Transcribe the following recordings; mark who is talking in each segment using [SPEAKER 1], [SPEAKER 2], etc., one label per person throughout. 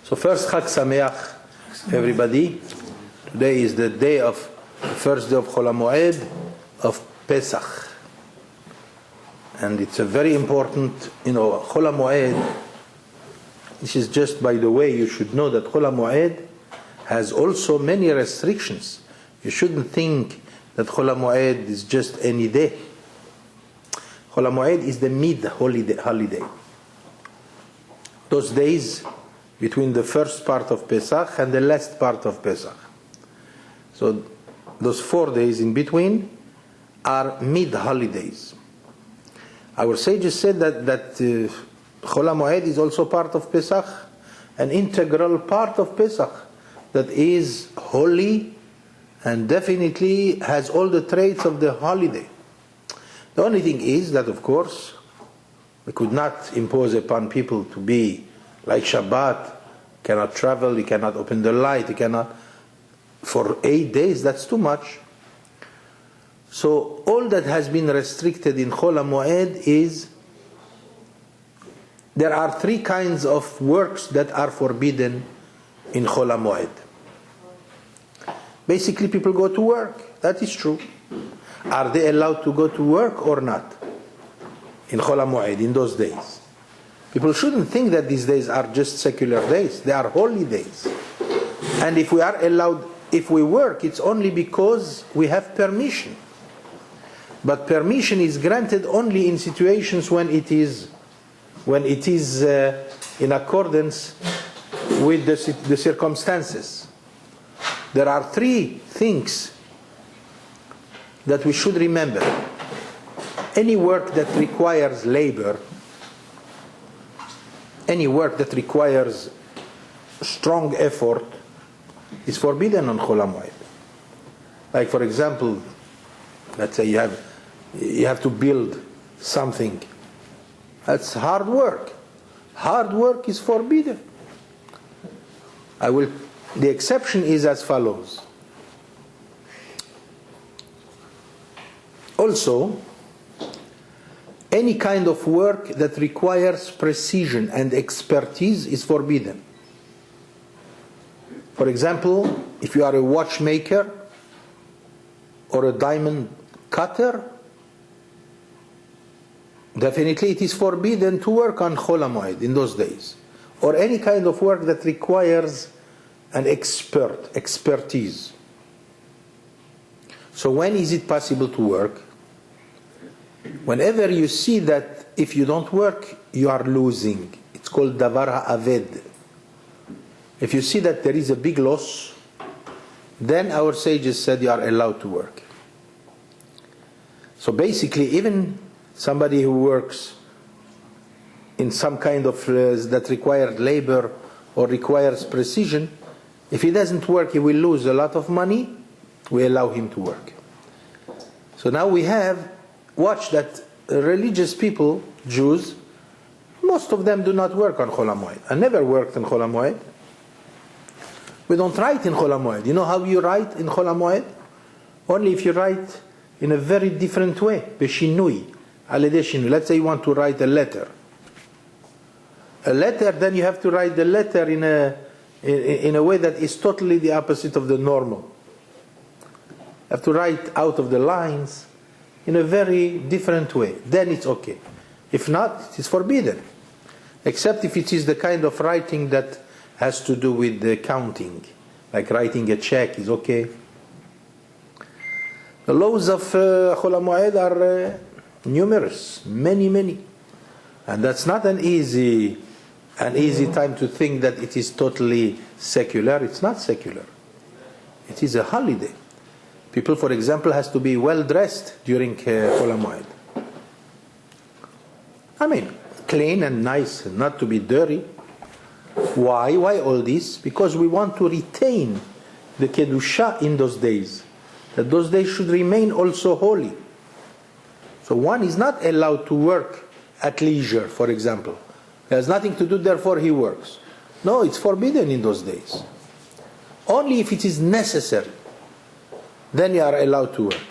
[SPEAKER 1] So first, Chag Sameach, everybody. Today is the first day of Chol HaMoed of Pesach. And it's a very important, Chol HaMoed. This is just by the way, you should know that Chol HaMoed has also many restrictions. You shouldn't think that Chol HaMoed is just any day. Chol HaMoed is the mid-holiday. Those days between the first part of Pesach and the last part of Pesach. So those 4 days in between are mid-holidays. Our sages said that Chol HaMoed is also part of Pesach, an integral part of Pesach that is holy and definitely has all the traits of the holiday. The only thing is that, of course, we could not impose upon people to be like Shabbat, cannot travel, you cannot open the light, you cannot, for 8 days, that's too much. So all that has been restricted in Chol HaMoed is, there are 3 kinds of works that are forbidden in Chol HaMoed. Basically, people go to work, that is true. Are they allowed to go to work or not in Chol HaMoed, in those days? People shouldn't think that these days are just secular days. They are holy days. And if we are allowed, if we work, it's only because we have permission. But permission is granted only in situations when it is in accordance with the circumstances. There are 3 things that we should remember. Any work that requires labor, any work that requires strong effort is forbidden on Chol HaMoed. Like, for example, let's say you have to build something. That's hard work. Hard work is forbidden. The exception is as follows. Also, any kind of work that requires precision and expertise is forbidden. For example, if you are a watchmaker or a diamond cutter, definitely it is forbidden to work on Chol HaMoed in those days. Or any kind of work that requires an expertise. So when is it possible to work? Whenever you see that if you don't work, you are losing. It's called davar ha'aved. If you see that there is a big loss, then our sages said you are allowed to work. So basically, even somebody who works in some kind of that requires labor or requires precision, if he doesn't work, he will lose a lot of money. We allow him to work. So now we have watched that religious people, Jews, most of them do not work on Chol HaMoed. I never worked on Chol HaMoed. We don't write in Chol HaMoed. You know how you write in Chol HaMoed? Only if you write in a very different way. Beshinui. Let's say you want to write a letter. A letter, then you have to write the letter in a way that is totally the opposite of the normal. You have to write out of the lines in a very different way. Then it's okay. If not, it is forbidden. Except if it is the kind of writing that has to do with the counting. Like writing a check is okay. The laws of Chol HaMoed are numerous, many. And that's not an easy time to think that it is totally secular. It's not secular. It is a holiday. People, for example, has to be well dressed during Chol HaMoed. I mean, clean and nice, not to be dirty. Why? Why all this? Because we want to retain the Kedusha in those days. That those days should remain also holy. So one is not allowed to work at leisure, for example. He has nothing to do, therefore he works. No, it's forbidden in those days. Only if it is necessary, then you are allowed to work.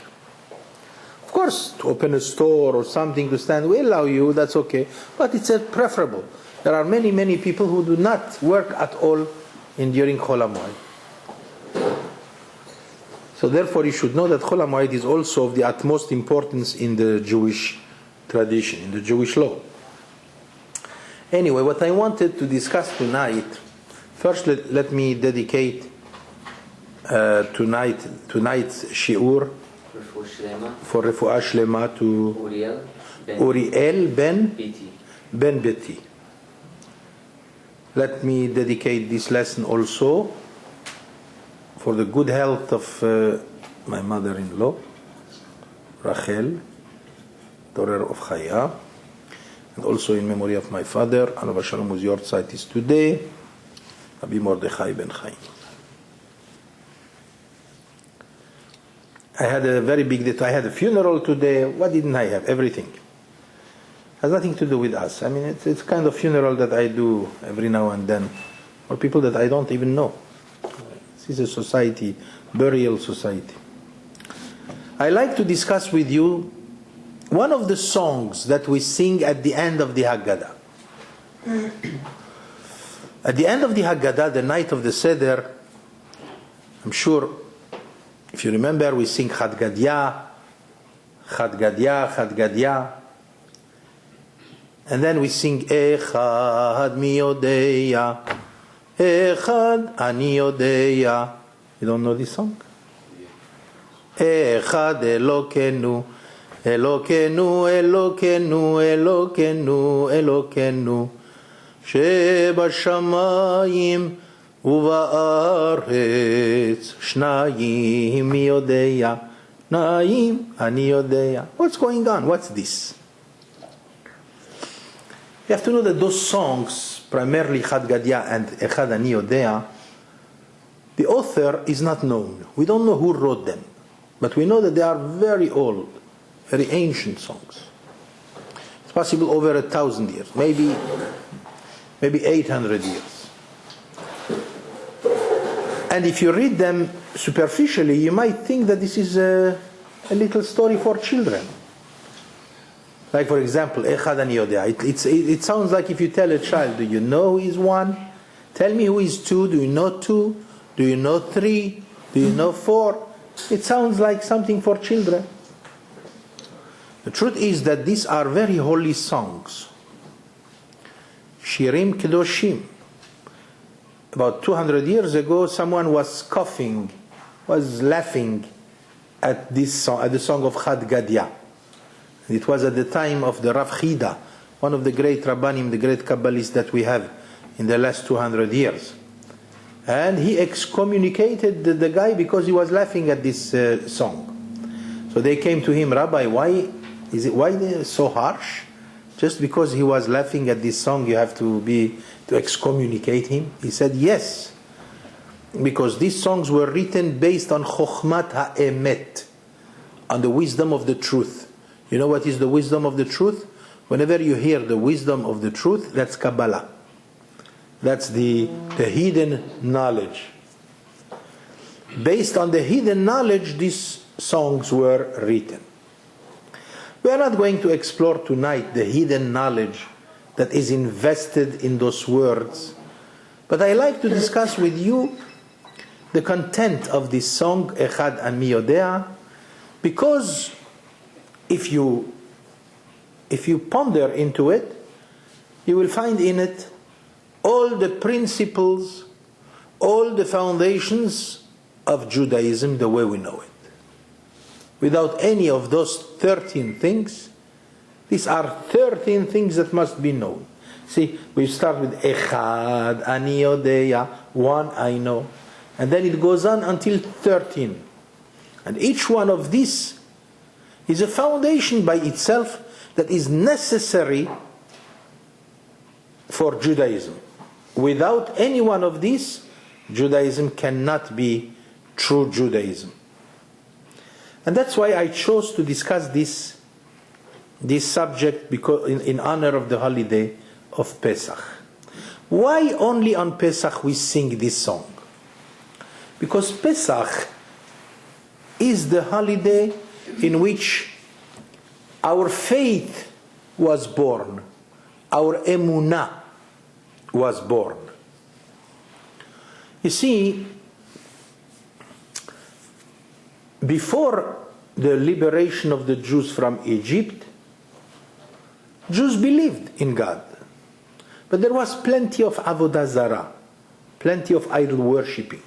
[SPEAKER 1] Of course, to open a store or something to stand, we allow you, that's okay. But it's preferable. There are many, many people who do not work at all during Chol HaMoed. So therefore you should know that Chol HaMoed is also of the utmost importance in the Jewish tradition, in the Jewish law. Anyway, what I wanted to discuss tonight, first let me dedicate tonight's shiur for Refuah Shlema to Uriel ben Beti. Let me dedicate this lesson also for the good health of my mother-in-law, Rachel, daughter of Chaya, and also in memory of my father, Alav Shalom, whose yahrzeit is today, Rabbi Mordechai Benhaim. I had a very big day. I had a funeral today. What didn't I have? Everything. Has nothing to do with us. I mean, it's kind of funeral that I do every now and then for people that I don't even know. This is a society, burial society. I like to discuss with you one of the songs that we sing at the end of the Haggadah. At the end of the Haggadah, the night of the Seder, I'm sure, if you remember, we sing Chad Gadya, Chad Gadya, Chad Gadya. And then we sing Echad mi yodeya, Echad ani yodeya. You don't know this song? Echad Elokenu, Elokenu, Elokenu, Elokenu, Elokenu, Shebashamayim ובארץ שניים מי יודע, נעים אני יודע. What's going on? What's this? You have to know that those songs, primarily Chad Gadya and Echad Ani Yodea, the author is not known. We don't know who wrote them, but we know that they are very old, very ancient songs. It's possible over 1,000 years, maybe 800 years. And if you read them superficially, you might think that this is a little story for children. Like, for example, Echad Ani Yodea. It sounds like if you tell a child, do you know who is one? Tell me who is two. Do you know two? Do you know three? Do you know four? It sounds like something for children. The truth is that these are very holy songs. Shirim Kedoshim. About 200 years ago, someone was scoffing, was laughing at this song, at the song of Chad Gadya. It was at the time of the Rav Chida, one of the great Rabbanim, the great Kabbalists that we have in the last 200 years. And he excommunicated the guy because he was laughing at this song. So they came to him, Rabbi, why they so harsh? Just because he was laughing at this song, you have to excommunicate him? He said, yes, because these songs were written based on Chokhmat HaEmet, on the wisdom of the truth. You know what is the wisdom of the truth? Whenever you hear the wisdom of the truth, that's Kabbalah. That's the hidden knowledge. Based on the hidden knowledge, these songs were written. We are not going to explore tonight the hidden knowledge that is invested in those words, but I like to discuss with you the content of this song, Echad Ani Yodea, because if you ponder into it, you will find in it all the principles, all the foundations of Judaism the way we know it. Without any of those 13 things, these are 13 things that must be known. See, we start with Echad Ani Yodea, one I know, and then it goes on until 13. And each one of these is a foundation by itself that is necessary for Judaism. Without any one of these, Judaism cannot be true Judaism. And that's why I chose to discuss this subject because in honor of the holiday of Pesach. Why only on Pesach we sing this song? Because Pesach is the holiday in which our faith was born, our emunah was born. You see, before the liberation of the Jews from Egypt, Jews believed in God. But there was plenty of avodah zarah, plenty of idol worshipping.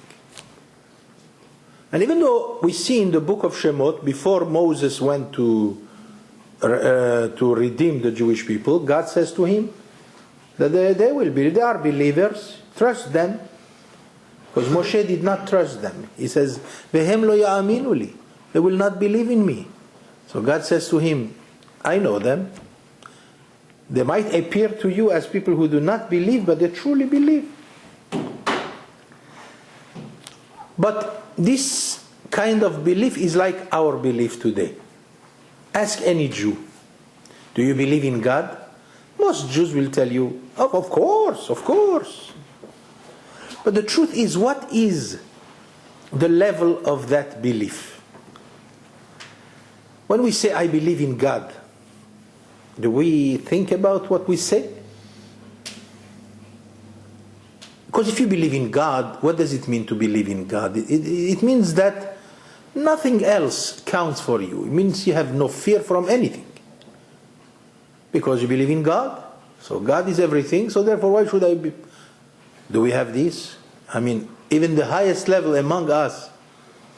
[SPEAKER 1] And even though we see in the book of Shemot, before Moses went to redeem the Jewish people, God says to him that they are believers, trust them. Because Moshe did not trust them. He says, "Vehem lo ya'aminu li." They will not believe in me. So God says to him, I know them. They might appear to you as people who do not believe, but they truly believe. But this kind of belief is like our belief today. Ask any Jew, do you believe in God? Most Jews will tell you, of course, of course. But the truth is, what is the level of that belief? When we say, I believe in God, do we think about what we say? Because if you believe in God, what does it mean to believe in God? It means that nothing else counts for you. It means you have no fear from anything. Because you believe in God. So God is everything, so therefore why should I be? Do we have this? I mean, even the highest level among us,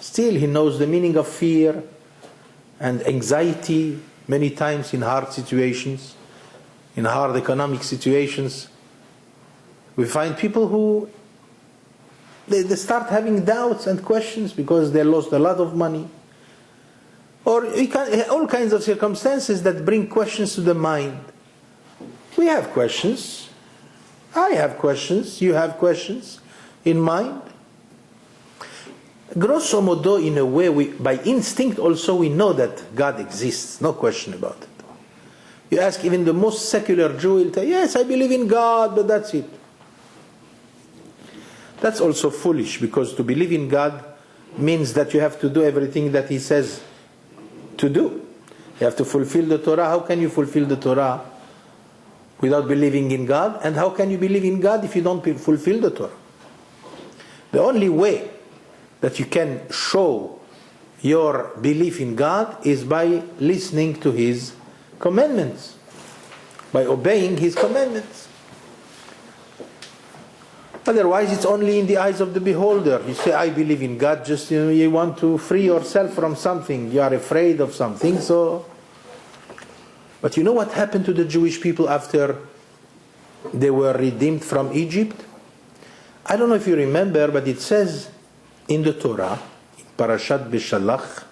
[SPEAKER 1] still he knows the meaning of fear and anxiety many times in hard situations, in hard economic situations. We find people who they start having doubts and questions because they lost a lot of money. Or all kinds of circumstances that bring questions to the mind. We have questions. I have questions. You have questions in mind. Grosso modo, in a way, by instinct also we know that God exists. No question about it. You ask even the most secular Jew, he'll tell you, yes, I believe in God, but that's it. That's also foolish, because to believe in God means that you have to do everything that He says to do. You have to fulfill the Torah. How can you fulfill the Torah without believing in God? And how can you believe in God if you don't fulfill the Torah? The only way that you can show your belief in God is by listening to His commandments, by obeying His commandments. Otherwise, it's only in the eyes of the beholder. You say, I believe in God, just you want to free yourself from something. You are afraid of something, so... But you know what happened to the Jewish people after they were redeemed from Egypt? I don't know if you remember, but it says in the Torah, in Parashat Beshalach,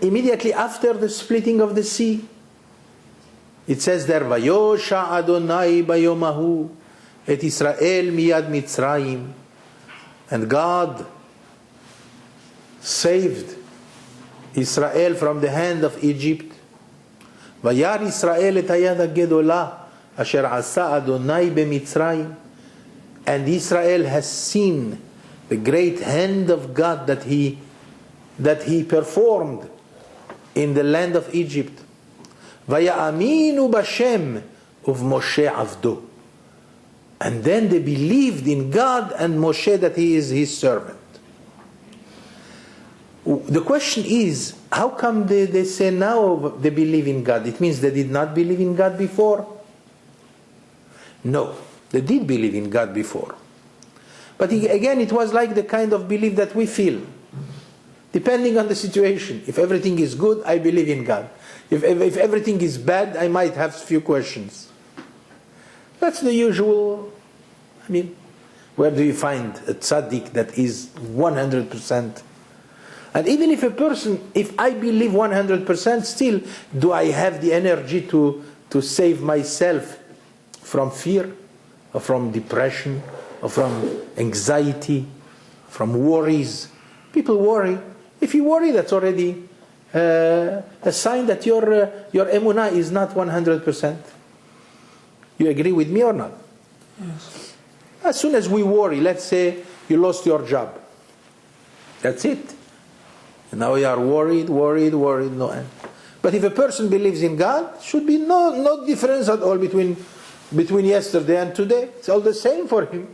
[SPEAKER 1] immediately after the splitting of the sea, it says there, Vayosha Adonai bayomahu et Israel miyad Mitzrayim. And God saved Israel from the hand of Egypt. Vayar Israel et hayad hagedolah asher asa Adonai b'Mitzrayim. And Israel has seen the great hand of God that He performed in the land of Egypt. Vaya'aminu b'Shem of Moshe Avdo. And then they believed in God and Moshe that he is His servant. The question is, how come they say now they believe in God? It means they did not believe in God before? No, they did believe in God before. But again, it was like the kind of belief that we feel. Depending on the situation. If everything is good, I believe in God. If everything is bad, I might have a few questions. That's the usual. I mean, where do you find a tzaddik that is 100%? And even if if I believe 100%, still, do I have the energy to save myself from fear, or from depression, or from anxiety, from worries? People worry. If you worry, that's already a sign that your emunah is not 100%. You agree with me or not?
[SPEAKER 2] Yes.
[SPEAKER 1] As soon as we worry, let's say you lost your job. That's it. And now you are worried, no end. But if a person believes in God, should be no difference at all between yesterday and today. It's all the same for him.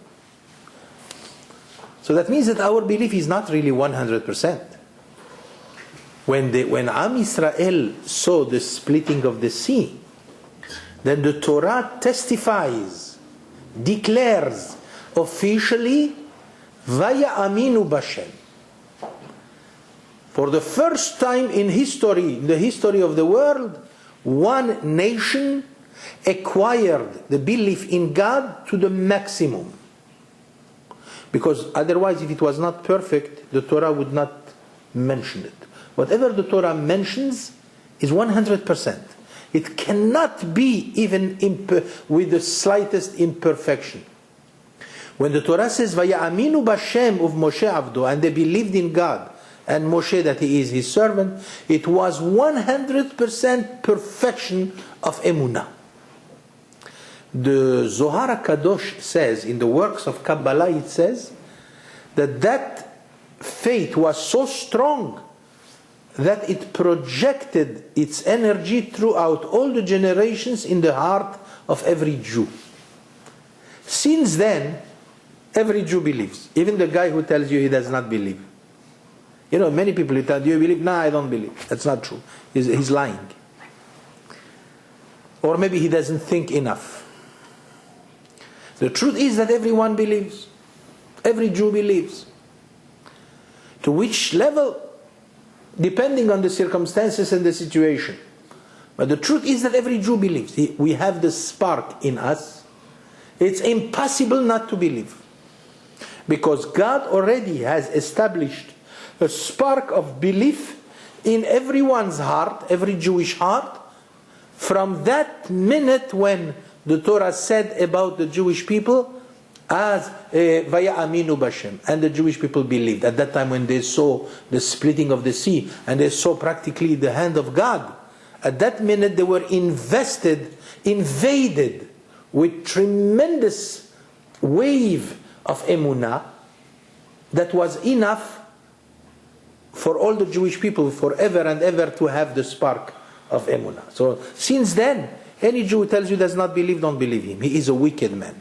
[SPEAKER 1] So that means that our belief is not really 100%. When Am Israel saw the splitting of the sea, then the Torah testifies, declares officially, Vaya Aminu Bashem. For the first time in the history of the world, one nation acquired the belief in God to the maximum. Because otherwise, if it was not perfect, the Torah would not mention it. Whatever the Torah mentions is 100%. It cannot be even with the slightest imperfection. When the Torah says, Vaya'aminu b'Shem of Moshe Avdo, and they believed in God, and Moshe that he is his servant, it was 100% perfection of emunah. The Zohar HaKadosh says, in the works of Kabbalah, it says that faith was so strong that it projected its energy throughout all the generations in the heart of every Jew. Since then, every Jew believes. Even the guy who tells you he does not believe. You know, many people who tell you, believe? No, I don't believe. That's not true. He's lying. Or maybe he doesn't think enough. The truth is that everyone believes. Every Jew believes. To which level? Depending on the circumstances and the situation. But the truth is that every Jew believes. We have the spark in us. It's impossible not to believe. Because God already has established a spark of belief in everyone's heart, every Jewish heart, from that minute when the Torah said about the Jewish people, as Vaya Aminu Bashem, and the Jewish people believed. At that time when they saw the splitting of the sea, and they saw practically the hand of God, at that minute they were invaded with tremendous wave of emunah that was enough for all the Jewish people forever and ever to have the spark of emunah. So since then, any Jew who tells you does not believe, don't believe him. He is a wicked man.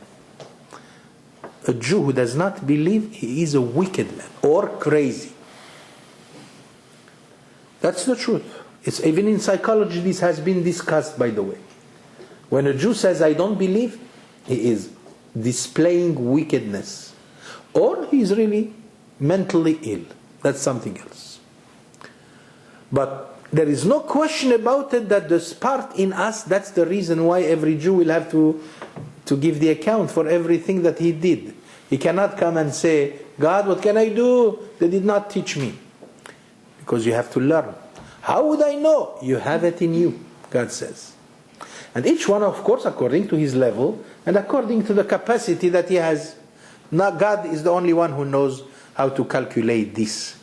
[SPEAKER 1] A Jew who does not believe, he is a wicked man or crazy. That's the truth. It's even in psychology this has been discussed, by the way. When a Jew says I don't believe, he is displaying wickedness, or he is really mentally ill. That's something else. But there is no question about it that the spark in us, that's the reason why every Jew will have to give the account for everything that he did. He cannot come and say, God, what can I do? They did not teach me. Because you have to learn. How would I know? You have it in you, God says. And each one, of course, according to his level and according to the capacity that he has. Now, God is the only one who knows how to calculate this.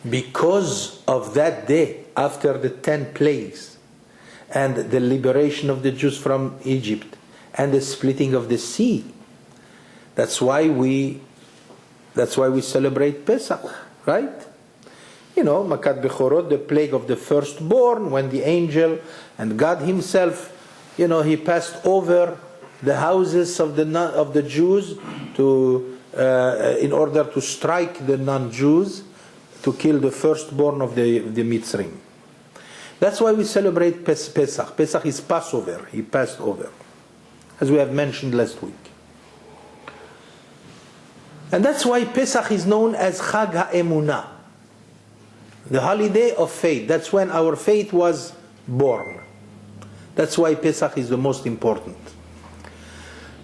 [SPEAKER 1] Because of that day, after the 10 plagues, and the liberation of the Jews from Egypt, and the splitting of the sea, that's why we celebrate Pesach, right? You know, Makat Bechorot, the plague of the firstborn, when the angel and God himself, you know, he passed over the houses of the Jews in order to strike the non-Jews, to kill the firstborn of the Mitzrim. That's why we celebrate Pesach. Pesach is Passover. He passed over, as we have mentioned last week. And that's why Pesach is known as Chag HaEmunah, the holiday of faith. That's when our faith was born. That's why Pesach is the most important.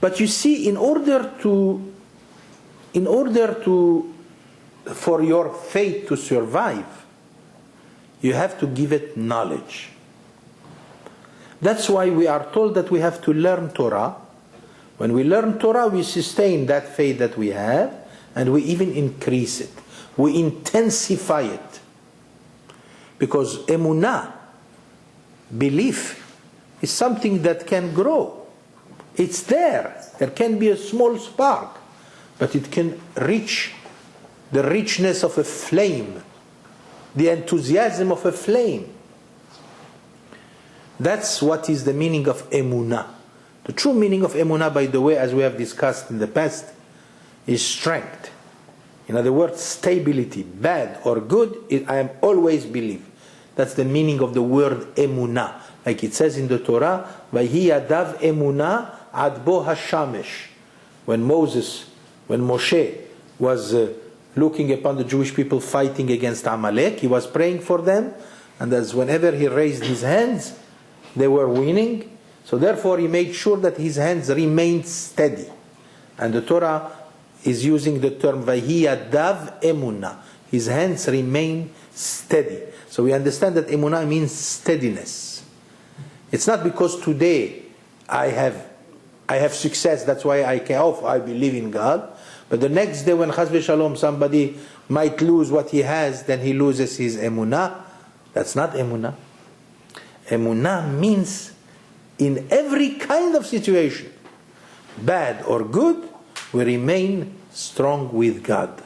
[SPEAKER 1] But you see, in order for your faith to survive, you have to give it knowledge. That's why we are told that we have to learn Torah. When we learn Torah, we sustain that faith that we have, and we even increase it. We intensify it. Because emunah, belief, is something that can grow. It's there. There can be a small spark, but it can reach the richness of a flame the enthusiasm of a flame. That's what is the meaning of emunah. The true meaning of emunah, by the way, as we have discussed in the past, is strength. In other words, stability. Bad or good, I am always believe. That's the meaning of the word emunah. Like it says in the Torah, Vayhi yadav emunah ad bo hashamesh. When Moshe was looking upon the Jewish people fighting against Amalek, he was praying for them, and as whenever he raised his hands, they were winning. So therefore he made sure that his hands remained steady. And the Torah is using the term Vayhi yadav emunah. His hands remain steady. So we understand that emunah means steadiness. It's not because today I have success, that's why I believe in God. But the next day when Chas v'Shalom somebody might lose what he has, then he loses his emunah. That's not emunah. Emunah means in every kind of situation, bad or good, we remain strong with God.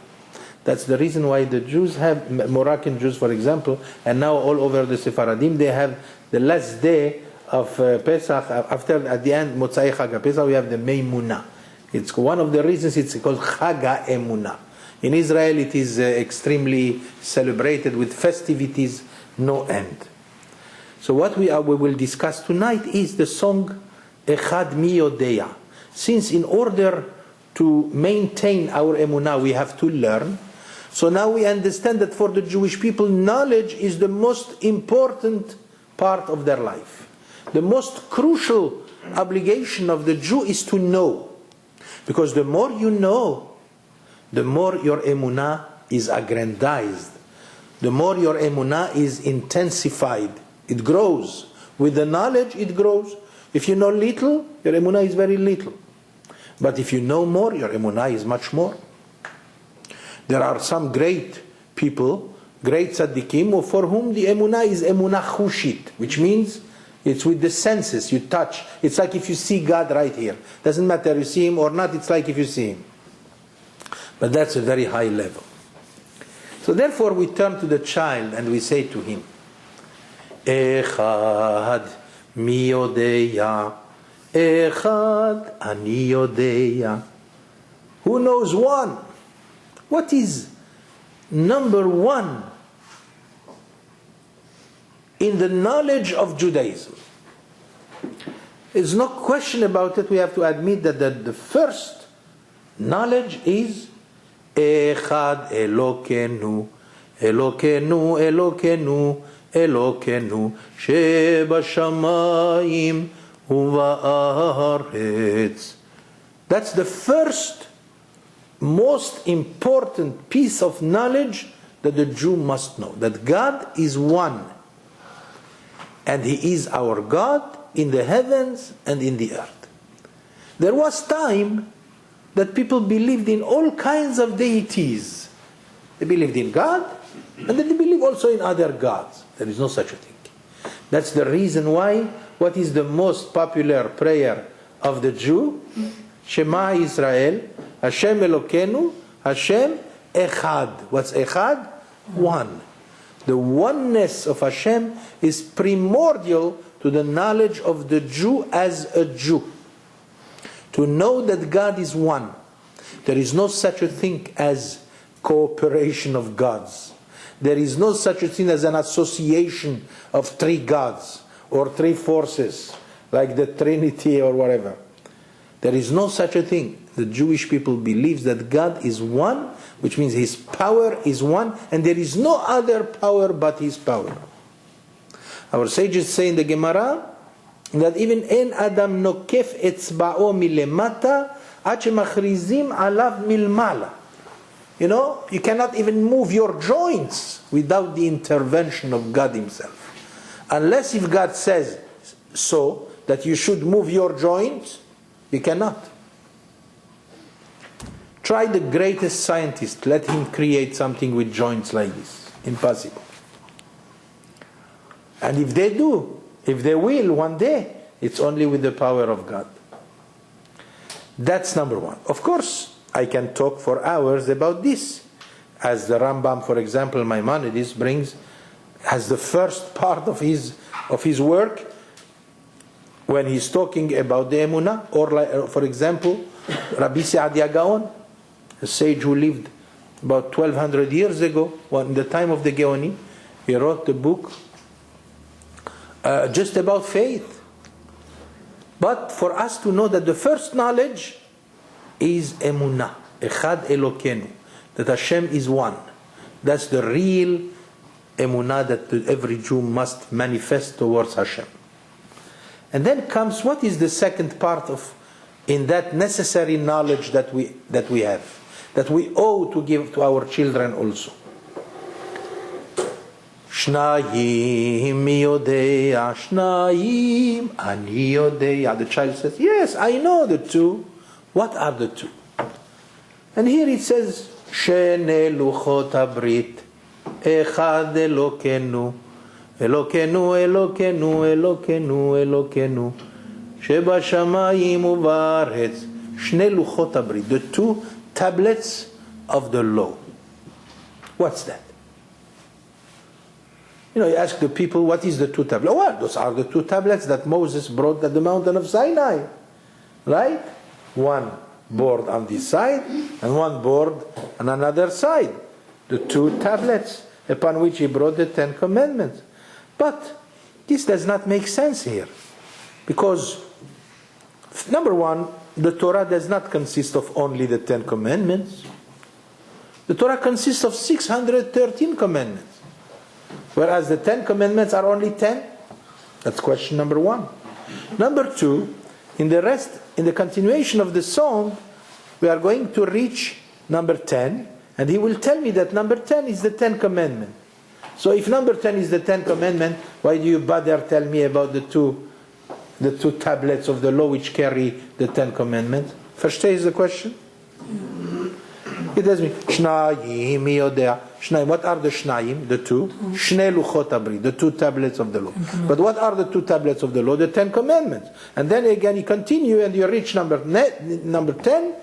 [SPEAKER 1] That's the reason why the Jews have, Moroccan Jews for example, and now all over the Sephardim, they have the last day of Pesach, at the end, Motzai Chag Pesach, we have the Meimunah. It's one of the reasons it's called Chag Emunah. In Israel it is extremely celebrated with festivities no end. So what we will discuss tonight is the song Echad Mi Yodeya. Since in order to maintain our emunah we have to learn, so now we understand that for the Jewish people knowledge is the most important part of their life. The most crucial obligation of the Jew is to know. Because the more you know, the more your emunah is aggrandized. The more your emunah is intensified. It grows. With the knowledge, it grows. If you know little, your emunah is very little. But if you know more, your emunah is much more. There are some great people, great tzaddikim, for whom the emunah is emunah chushit, which means it's with the senses, you touch. It's like if you see God right here. Doesn't matter you see Him or not, it's like if you see Him. But that's a very high level. So therefore we turn to the child and we say to him, Echad mi yodeya, Echad ani yodeya. Who knows one? What is number one in the knowledge of Judaism? There's no question about it. We have to admit that the first knowledge is Echad Elokenu, Elokenu, Elokenu, Elokenu, Sheba Shamayim Uva'aretz. That's the first most important piece of knowledge that the Jew must know. That God is one. And He is our God in the heavens and in the earth. There was time that people believed in all kinds of deities. They believed in God, and then they believe also in other gods. There is no such a thing. That's the reason why, what is the most popular prayer of the Jew? Shema Israel, Hashem Elokeinu, Hashem Echad. What's Echad? One. The oneness of Hashem is primordial to the knowledge of the Jew as a Jew. To know that God is one. There is no such a thing as cooperation of gods. There is no such a thing as an association of three gods or three forces like the Trinity or whatever. There is no such a thing. The Jewish people believe that God is one, which means His power is one, and there is no other power but His power. Our sages say in the Gemara that even En Adam nokef etzba'o milemata ad shemachrizim alav milmala. You know, you cannot even move your joints without the intervention of God Himself. Unless if God says so, that you should move your joints, you cannot. Try the greatest scientist, let him create something with joints like this. Impossible. And if they do, if they will one day, it's only with the power of God. That's number one. Of course, I can talk for hours about this. as the Rambam, for example, Maimonides brings, as the first part of his work, when he's talking about the Emunah, or like, for example, Rabbi Saadia Gaon, a sage who lived about 1200 years ago, in the time of the Geonim, he wrote the book just about faith. But for us to know that the first knowledge is Emunah, Echad Elokenu, that Hashem is one. That's the real Emunah that every Jew must manifest towards Hashem. And then comes, what is the second part of, in that necessary knowledge that we have, that we owe to give to our children also. Shnayim mi yodea, Shnayim ani yodea. The child says, yes, I know the two. What are the two? And here it says, Shene luchot habrit, Echad Elokenu, Elokenu, Elokenu, Elokenu, Elokenu, Sheba Shamayim u'Ba'aretz, Shne luchot habrit, the two tablets of the law. What's that? You know, you ask the people, what is the two tablets? Well, those are the two tablets that Moses brought at the mountain of Sinai. Right? One board on this side, and one board on another side. The two tablets upon which he brought the 10 commandments. But this does not make sense here. Because, number one, the Torah does not consist of only the 10 commandments. The Torah consists of 613 commandments. Whereas the 10 commandments are only 10. That's question number one. Number two, in the continuation of the song, we are going to reach number 10, and he will tell me that number 10 is the 10 commandment. So if number 10 is the 10 commandment, why do you bother tell me about the two tablets of the law which carry the 10 commandments? Verstehst the question? It tells me, Shnayim yodea. Shnayim, what are the Shnayim? The two. Shne luchot habrit, the two tablets of the law. But what are the two tablets of the law? The 10 commandments. And then again you continue and you reach number 10,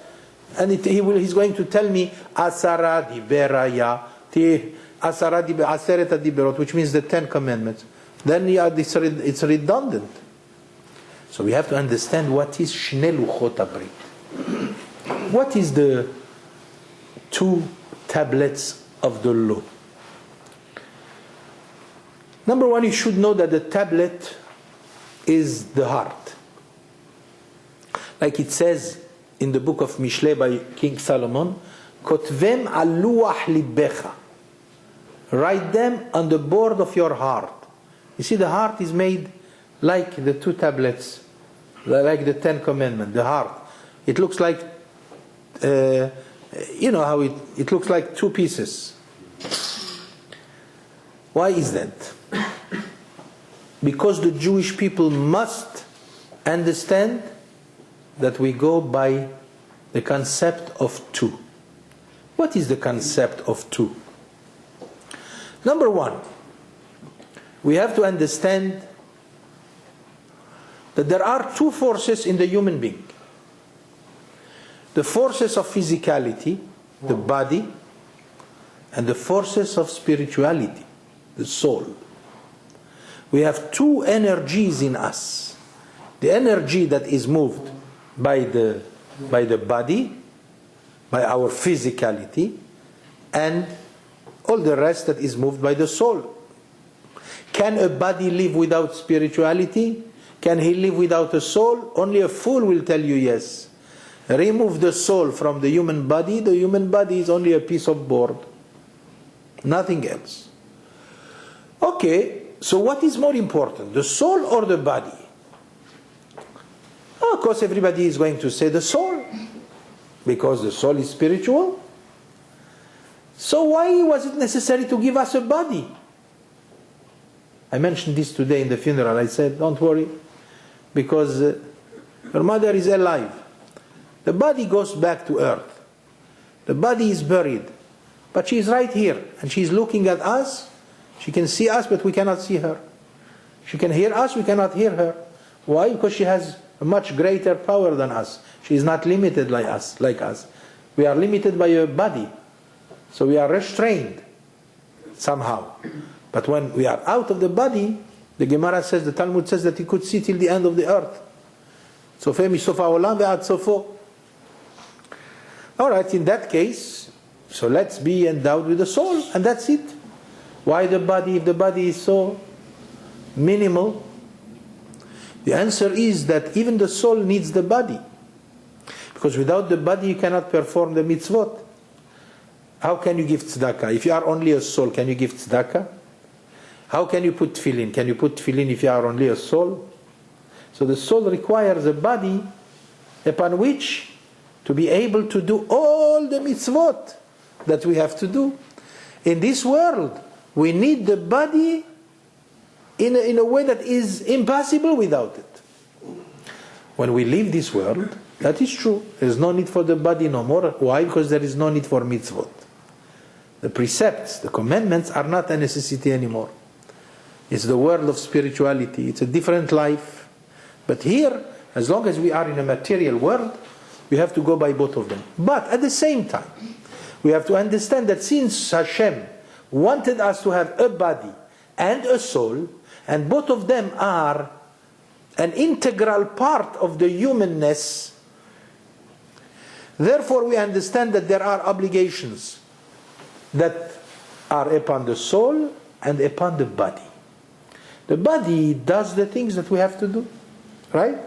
[SPEAKER 1] and he's going to tell me Asara diberaya, Asara aseret diberot, which means the 10 commandments. Then it's redundant. So we have to understand what is Shne luchot habrit. What is the two tablets of the law? Number one, you should know that the tablet is the heart. Like it says in the book of Mishle by King Solomon, Kotvem al luach libecha. Write them on the board of your heart. You see, the heart is made like the two tablets, like the 10 commandments. The heart, it looks like you know how it looks like two pieces. Why is that? Because the Jewish people must understand that we go by the concept of two. What is the concept of two? Number one, we have to understand that there are two forces in the human being. The forces of physicality, the body, and the forces of spirituality, the soul. We have two energies in us. The energy that is moved by the body, by our physicality, and all the rest that is moved by the soul. Can a body live without spirituality? Can he live without a soul? Only a fool will tell you yes. Remove the soul from the human body is only a piece of board. Nothing else. Okay, so what is more important, the soul or the body? Of course, everybody is going to say the soul, because the soul is spiritual. So why was it necessary to give us a body? I mentioned this today in the funeral. I said, don't worry, because your mother is alive. The body goes back to earth. The body is buried. But she is right here, and she is looking at us. She can see us, but we cannot see her. She can hear us, we cannot hear her. Why? Because she has a much greater power than us. She is not limited like us. We are limited by a body. So we are restrained somehow. But when we are out of the body, the Gemara says, the Talmud says that he could see till the end of the earth. Sofeh misof ha'olam ve'ad sofo. Alright, in that case, so let's be endowed with the soul, and that's it. Why the body, if the body is so minimal? The answer is that even the soul needs the body. Because without the body you cannot perform the mitzvot. How can you give tzedakah? If you are only a soul, can you give tzedakah? How can you put tefillin? Can you put tefillin if you are only a soul? So the soul requires a body upon which to be able to do all the mitzvot that we have to do. In this world, we need the body in a way that is impossible without it. When we leave this world, that is true. There is no need for the body no more. Why? Because there is no need for mitzvot. The precepts, the commandments are not a necessity anymore. It's the world of spirituality. It's a different life. But here, as long as we are in a material world, we have to go by both of them. But at the same time, we have to understand that since Hashem wanted us to have a body and a soul, and both of them are an integral part of the humanness, therefore we understand that there are obligations that are upon the soul and upon the body. The body does the things that we have to do, right?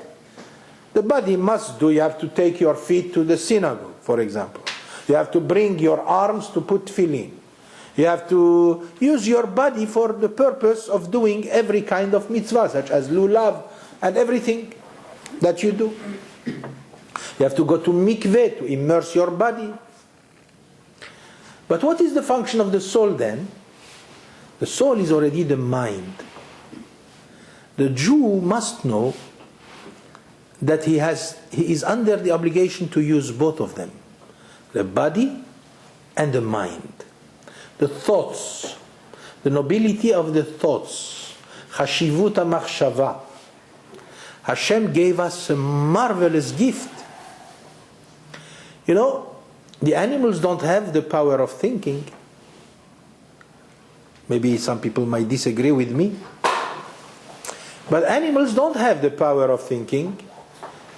[SPEAKER 1] The body must do. You have to take your feet to the synagogue, for example. You have to bring your arms to put tefillin. You have to use your body for the purpose of doing every kind of mitzvah, such as lulav and everything that you do. You have to go to mikveh to immerse your body. But what is the function of the soul then? The soul is already the mind. The Jew must know that he is under the obligation to use both of them, the body and the mind. The thoughts, the nobility of the thoughts, chashivut ha-machshava. Hashem gave us a marvelous gift. You know, the animals don't have the power of thinking. Maybe some people might disagree with me. But animals don't have the power of thinking.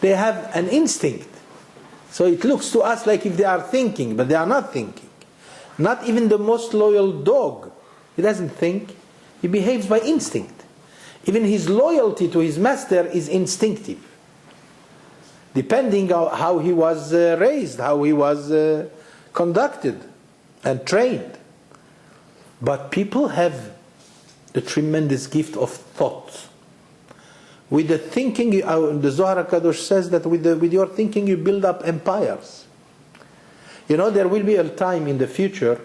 [SPEAKER 1] They have an instinct. So it looks to us like if they are thinking, but they are not thinking. Not even the most loyal dog. He doesn't think. He behaves by instinct. Even his loyalty to his master is instinctive. Depending on how he was raised, how he was conducted and trained. But people have the tremendous gift of thought. With the thinking, the Zohar HaKadosh says that with your thinking you build up empires. You know, there will be a time in the future,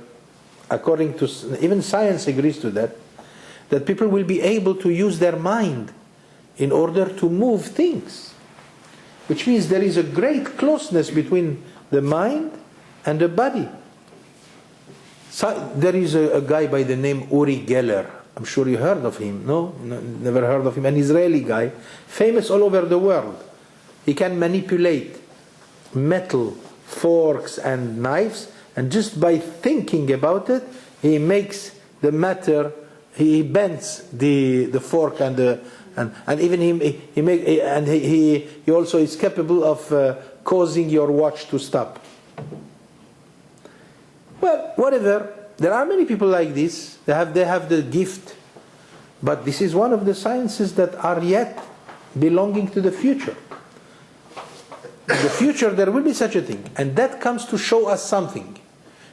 [SPEAKER 1] according to, even science agrees to that people will be able to use their mind in order to move things. Which means there is a great closeness between the mind and the body. So, there is a guy by the name Uri Geller. I'm sure you heard of him. No, never heard of him. An Israeli guy, famous all over the world. He can manipulate metal, forks and knives, and just by thinking about it, he makes the matter. He bends the fork and even he also is capable of causing your watch to stop. Well, whatever. There are many people like this. They have the gift, but this is one of the sciences that are yet belonging to the future. In the future there will be such a thing, and that comes to show us something.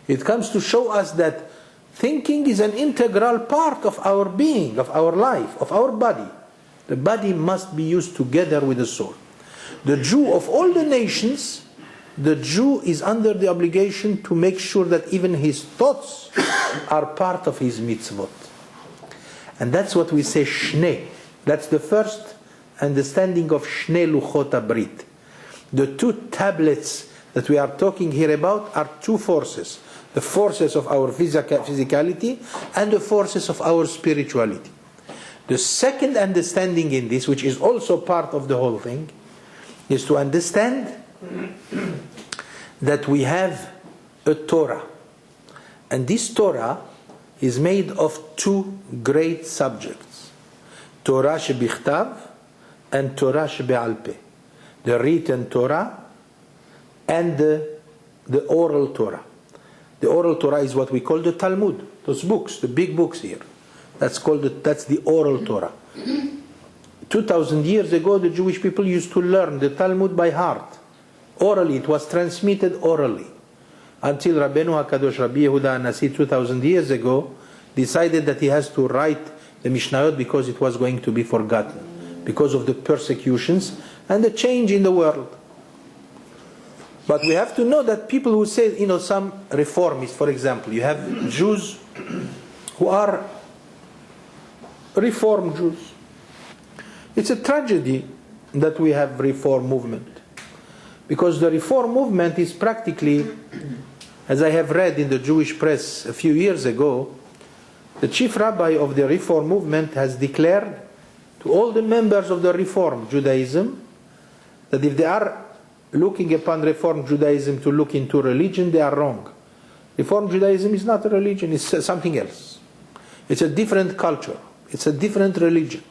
[SPEAKER 1] It comes to show us that thinking is an integral part of our being, of our life, of our body. The body must be used together with the soul. The Jew of all the nations, the Jew is under the obligation to make sure that even his thoughts are part of his mitzvot. And that's what we say Shnei. That's the first understanding of Shnei Luchot HaBrit. The two tablets that we are talking here about are two forces. The forces of our physicality and the forces of our spirituality. The second understanding in this, which is also part of the whole thing, is to understand that we have a Torah. And this Torah is made of two great subjects, Torah shebichtav and Torah shebe'al peh, the written Torah and the oral Torah. The oral Torah is what we call the Talmud, those books, the big books here. That's the oral Torah. 2,000 years ago, the Jewish people used to learn the Talmud by heart. Orally, it was transmitted orally. Until Rabbeinu HaKadosh, Rabbi Yehuda HaNasi, 2,000 years ago, decided that he has to write the Mishnayot because it was going to be forgotten, because of the persecutions and the change in the world. But we have to know that people who say, some reformists, for example, you have Jews who are Reform Jews. It's a tragedy that we have Reform movement, because the Reform movement is practically, as I have read in the Jewish press a few years ago, the chief rabbi of the Reform movement has declared to all the members of the Reform Judaism that if they are looking upon Reform Judaism to look into religion, they are wrong. Reform Judaism is not a religion, it's something else. It's a different culture. It's a different religion.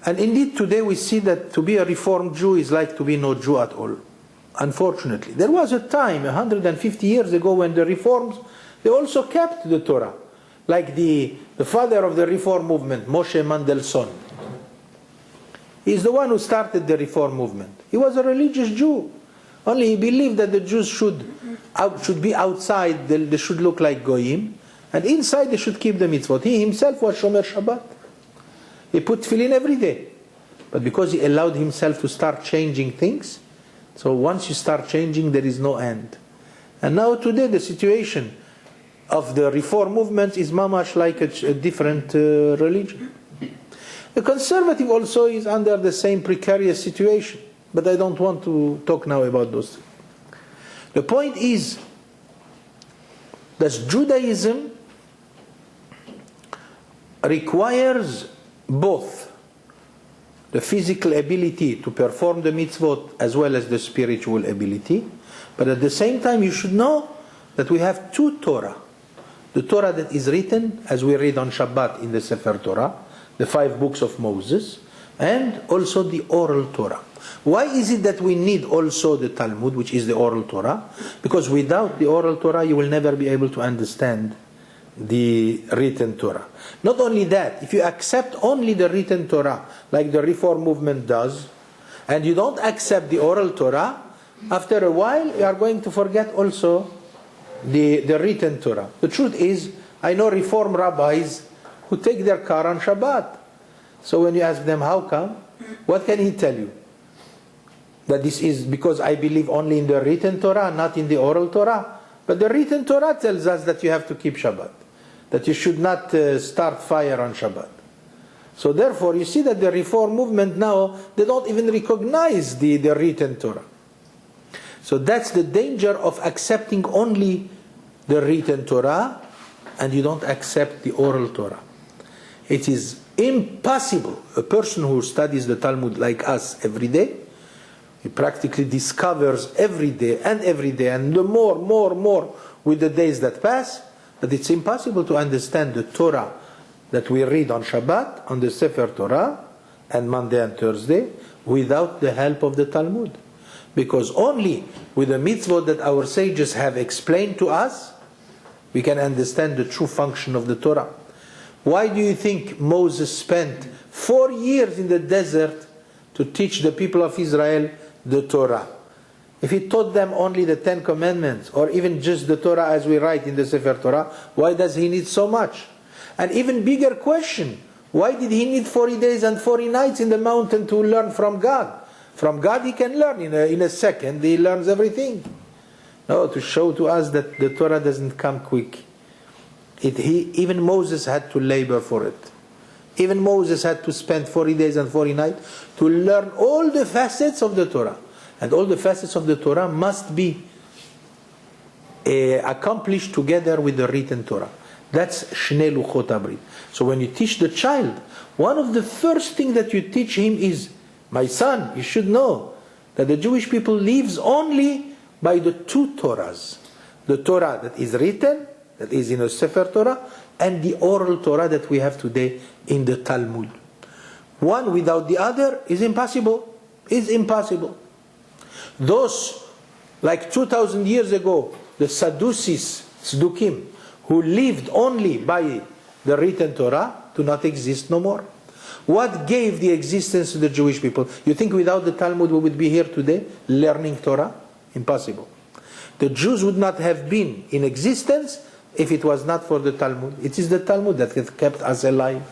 [SPEAKER 1] And indeed today we see that to be a Reformed Jew is like to be no Jew at all. Unfortunately. There was a time, 150 years ago, when the Reforms, they also kept the Torah. Like the father of the Reform movement, Moshe Mendelssohn. He's the one who started the Reform movement. He was a religious Jew. Only he believed that the Jews should be outside, they should look like Goyim, and inside they should keep the mitzvot. He himself was Shomer Shabbat. He put tefillin every day. But because he allowed himself to start changing things, so once you start changing, there is no end. And now today the situation of the Reform movement is mamash like a different religion. The conservative also is under the same precarious situation. But I don't want to talk now about those things. The point is that Judaism requires both the physical ability to perform the mitzvot as well as the spiritual ability. But at the same time, you should know that we have two Torah. The Torah that is written, as we read on Shabbat in the Sefer Torah, the 5 books of Moses, and also the oral Torah. Why is it that we need also the Talmud, which is the oral Torah? Because without the oral Torah, you will never be able to understand the written Torah. Not only that, if you accept only the written Torah, like the Reform movement does, and you don't accept the oral Torah, after a while you are going to forget also the written Torah. The truth is, I know Reform rabbis who take their car on Shabbat. So when you ask them how come, what can he tell you? That this is because I believe only in the written Torah, not in the oral Torah. But the written Torah tells us that you have to keep Shabbat, that you should not start fire on Shabbat. So therefore, you see that the Reform movement now, they don't even recognize the written Torah. So that's the danger of accepting only the written Torah and you don't accept the oral Torah. It is impossible. A person who studies the Talmud like us every day, he practically discovers every day, and the more with the days that pass, that it's impossible to understand the Torah that we read on Shabbat, on the Sefer Torah, and Monday and Thursday, without the help of the Talmud. Because only with the mitzvot that our sages have explained to us, we can understand the true function of the Torah. Why do you think Moses spent 4 years in the desert to teach the people of Israel the Torah? If he taught them only the 10 commandments, or even just the Torah as we write in the Sefer Torah, why does he need so much? An even bigger question, why did he need 40 days and 40 nights in the mountain to learn from God? From God he can learn in a second, he learns everything. No, to show to us that the Torah doesn't come quick. Even Moses had to labor for it. Even Moses had to spend 40 days and 40 nights to learn all the facets of the Torah. And all the facets of the Torah must be accomplished together with the written Torah. That's Shnei Luchot HaBrit. So when you teach the child, one of the first things that you teach him is, my son, you should know that the Jewish people lives only by the 2 Torahs. the Torah that is written, that is in a Sefer Torah, and the oral Torah that we have today in the Talmud. One without the other is impossible. Is impossible. Those, like 2,000 years ago, the Sadducees, Tzdukim, who lived only by the written Torah, do not exist no more. What gave the existence to the Jewish people? You think without the Talmud we would be here today learning Torah? Impossible. The Jews would not have been in existence if it was not for the Talmud. It is the Talmud that has kept us alive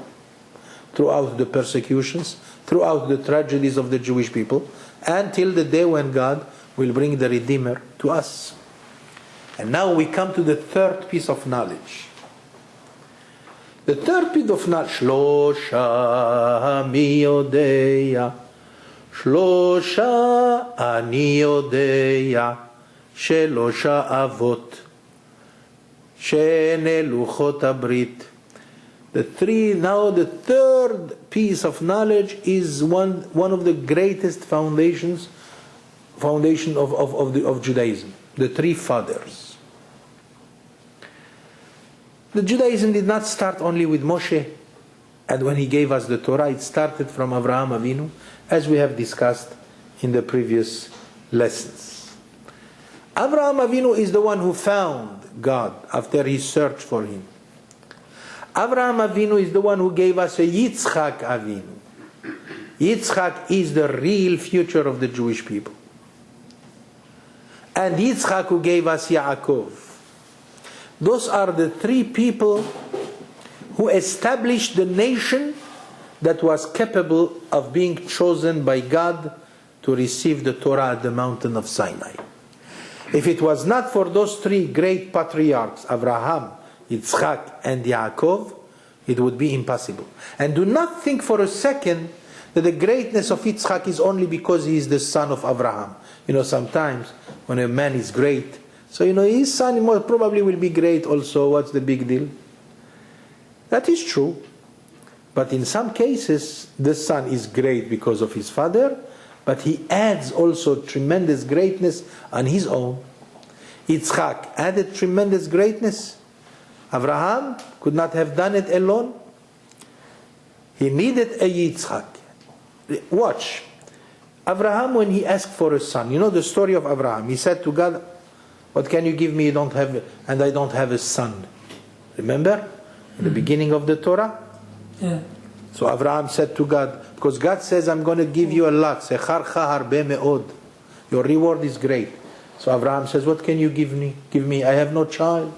[SPEAKER 1] throughout the persecutions, throughout the tragedies of the Jewish people, until the day when God will bring the Redeemer to us. And now we come to the third piece of knowledge. The third piece of knowledge, Shlosha mi yodeya, Shlosha ani yodeya, Shelosha avot, Shene luchot abrit. The third piece of knowledge is one of the greatest foundation of Judaism. The three fathers. The Judaism did not start only with Moshe, and when he gave us the Torah, it started from Avraham Avinu, as we have discussed in the previous lessons. Avraham Avinu is the one who found God after he searched for him. Avraham Avinu is the one who gave us a Yitzchak Avinu. Yitzchak is the real future of the Jewish people. And Yitzchak who gave us Yaakov. Those are the three people who established the nation that was capable of being chosen by God to receive the Torah at the mountain of Sinai. If it was not for those three great patriarchs, Avraham, Yitzchak, and Yaakov, it would be impossible. And do not think for a second that the greatness of Yitzchak is only because he is the son of Avraham. Sometimes when a man is great, so his son most probably will be great also. What's the big deal? That is true. But in some cases, the son is great because of his father, but he adds also tremendous greatness on his own. Yitzchak added tremendous greatness. Avraham could not have done it alone. He needed a Yitzchak. Watch. Avraham, when he asked for a son, the story of Avraham, he said to God, "What can you give me? I don't have a son." Remember? In the beginning of the Torah?
[SPEAKER 2] Yeah.
[SPEAKER 1] So Avraham said to God, because God says, "I'm going to give you a lot. Your reward is great." So Avraham says, "What can you give me? Give me, I have no child.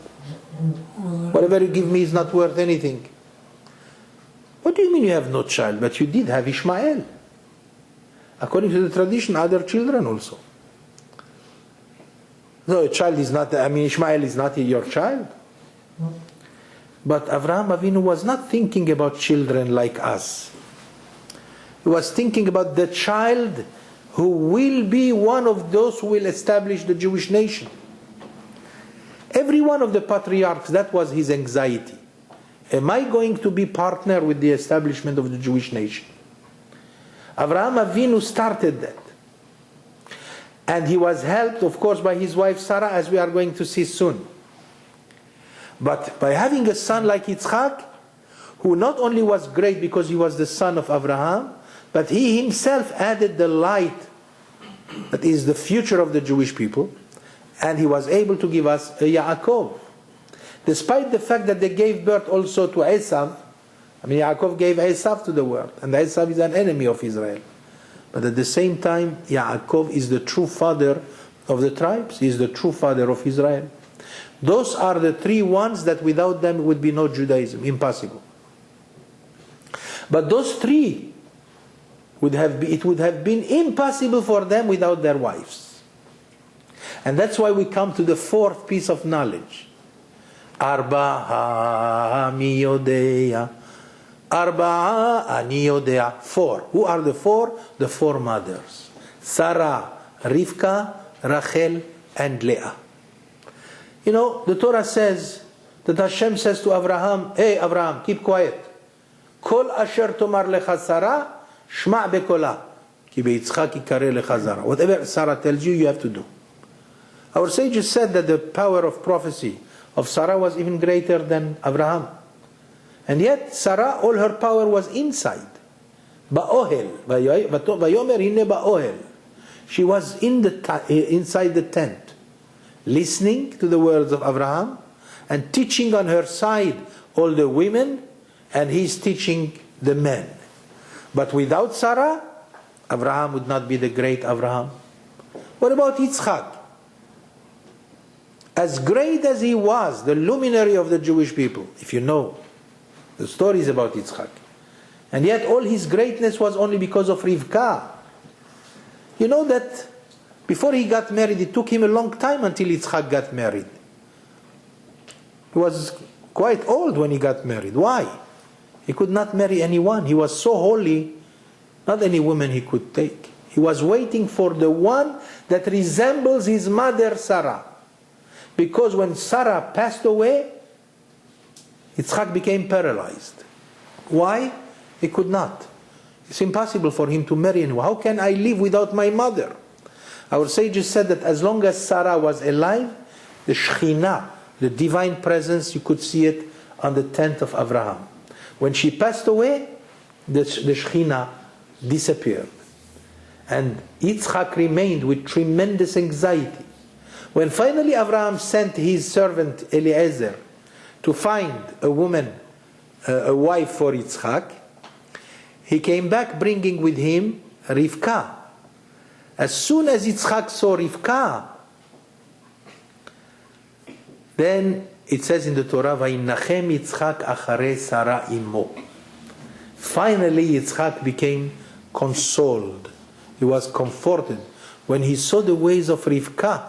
[SPEAKER 1] Whatever you give me is not worth anything." "What do you mean you have no child? But you did have Ishmael. According to the tradition, other children also." No, a child is not, Ishmael is not your child. But Avraham Avinu was not thinking about children like us. He was thinking about the child who will be one of those who will establish the Jewish nation. Every one of the patriarchs, that was his anxiety. Am I going to be partner with the establishment of the Jewish nation? Avraham Avinu started that. And he was helped, of course, by his wife Sarah, as we are going to see soon. But by having a son like Yitzchak, who not only was great because he was the son of Avraham, but he himself added the light that is the future of the Jewish people, and he was able to give us a Yaakov. Despite the fact that they gave birth also to Esav, Yaakov gave Esav to the world, and Esav is an enemy of Israel. But at the same time, Yaakov is the true father of the tribes. He is the true father of Israel. Those are the three ones that without them would be no Judaism. Impossible. But those three, it would have been impossible for them without their wives. And that's why we come to the fourth piece of knowledge. Arba'a mi yodeya. Arba'a ani yodea. Four. Who are the four? The four mothers. Sarah, Rivka, Rachel, and Leah. The Torah says that Hashem says to Avraham, "Hey Avraham, keep quiet. Kol asher tomar lecha Sarah, shma' bekola. Ki beitzchak yikare lecha zara." Whatever Sarah tells you, you have to do. Our sages said that the power of prophecy of Sarah was even greater than Avraham. And yet Sarah, all her power was inside. Ba'ohel. Vayomer hine ba'ohel. She was inside the tent, listening to the words of Avraham and teaching on her side all the women, and he's teaching the men. But without Sarah, Avraham would not be the great Avraham. What about Yitzchak? As great as he was, the luminary of the Jewish people, if you know the stories about Yitzchak, and yet all his greatness was only because of Rivka. You know that before he got married, it took him a long time until Yitzchak got married. He was quite old when he got married. Why? He could not marry anyone. He was so holy, not any woman he could take. He was waiting for the one that resembles his mother Sarah. Because when Sarah passed away, Yitzchak became paralyzed. Why? He could not. It's impossible for him to marry anyone. How can I live without my mother? Our sages said that as long as Sarah was alive, the Shekhinah, the divine presence, you could see it on the tent of Avraham. When she passed away, the Shekhinah disappeared. And Yitzchak remained with tremendous anxiety. When finally Avraham sent his servant Eliezer to find a woman, a wife for Yitzchak, he came back bringing with him Rivka. As soon as Yitzchak saw Rivka, then it says in the Torah, "Vayinachem Yitzchak acharei Sarah imo." Finally, Yitzchak became consoled. He was comforted when he saw the ways of Rivka.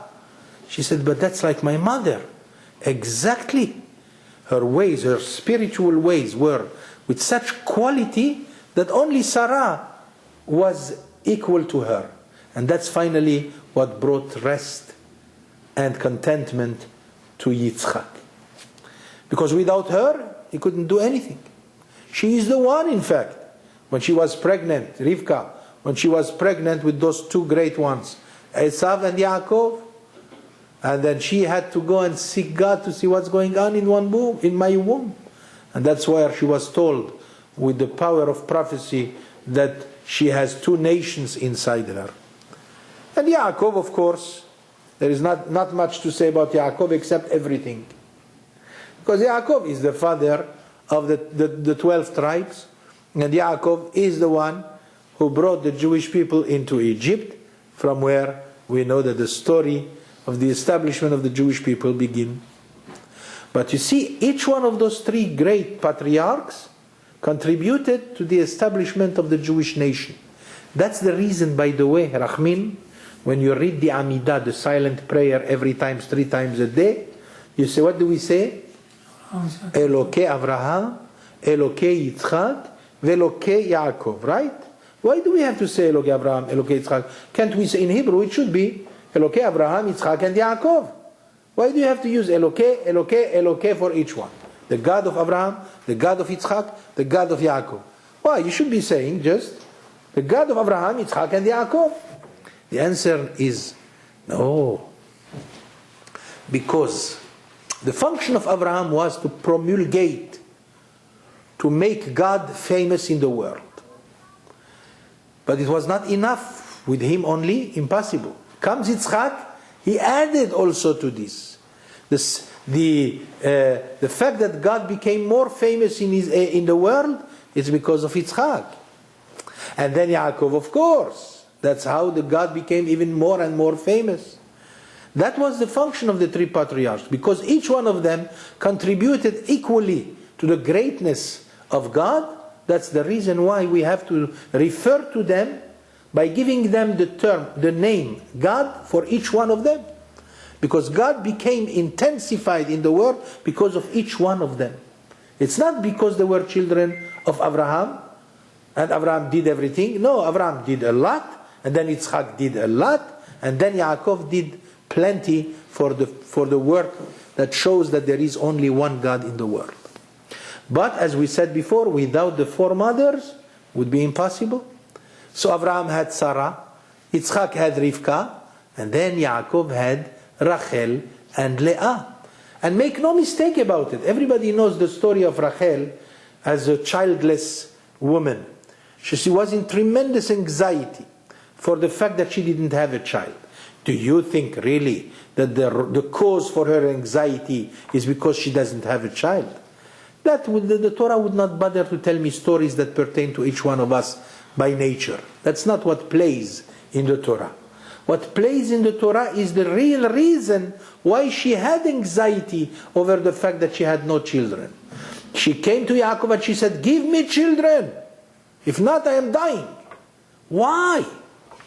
[SPEAKER 1] She said, "But that's like my mother." Exactly. Her ways, her spiritual ways were with such quality that only Sarah was equal to her. And that's finally what brought rest and contentment to Yitzchak. Because without her, he couldn't do anything. She is the one, in fact, when she was pregnant, Rivka, when she was pregnant with those two great ones, Esav and Yaakov, and then she had to go and seek God to see what's going on in my womb. And that's why she was told, with the power of prophecy, that she has two nations inside her. And Yaakov, of course, there is not much to say about Yaakov except everything. Because Yaakov is the father of the 12 tribes, and Yaakov is the one who brought the Jewish people into Egypt, from where we know that the story of the establishment of the Jewish people begin. But you see, each one of those three great patriarchs contributed to the establishment of the Jewish nation. That's the reason, by the way, Rachmin, when you read the Amidah, the silent prayer every time, 3 times a day, you say, what do we say? Elokei Avraham, Elokei Yitzchak, Velokei Yaakov, right? Why do we have to say Elokei Avraham, Elokei Yitzchak? Can't we say in Hebrew, it should be Elokei Avraham, Yitzchak, and Yaakov? Why do you have to use Elokei, Elokei, Elokei for each one? The God of Avraham, the God of Yitzchak, the God of Yaakov. Why? You should be saying just the God of Avraham, Yitzchak, and Yaakov. The answer is no. Because the function of Avraham was to promulgate, to make God famous in the world. But it was not enough with him only, impossible. Comes Yitzchak, he added also to this. The fact that God became more famous in the world is because of Yitzchak. And then Yaakov, of course. That's how the God became even more and more famous. That was the function of the three patriarchs, because each one of them contributed equally to the greatness of God. That's the reason why we have to refer to them by giving them the name God for each one of them. Because God became intensified in the world because of each one of them. It's not because they were children of Avraham and Avraham did everything. No, Avraham did a lot, and then Yitzchak did a lot, and then Yaakov did plenty for the work that shows that there is only one God in the world. But as we said before, without the 4 mothers, would be impossible. So Avraham had Sarah, Yitzchak had Rivka, and then Yaakov had Rachel and Leah. And make no mistake about it. Everybody knows the story of Rachel as a childless woman. She was in tremendous anxiety for the fact that she didn't have a child. Do you think really that the cause for her anxiety is because she doesn't have a child? The Torah would not bother to tell me stories that pertain to each one of us by nature. That's not what plays in the Torah. What plays in the Torah is the real reason why she had anxiety over the fact that she had no children. She came to Yaakov and she said, "Give me children. If not, I am dying." Why?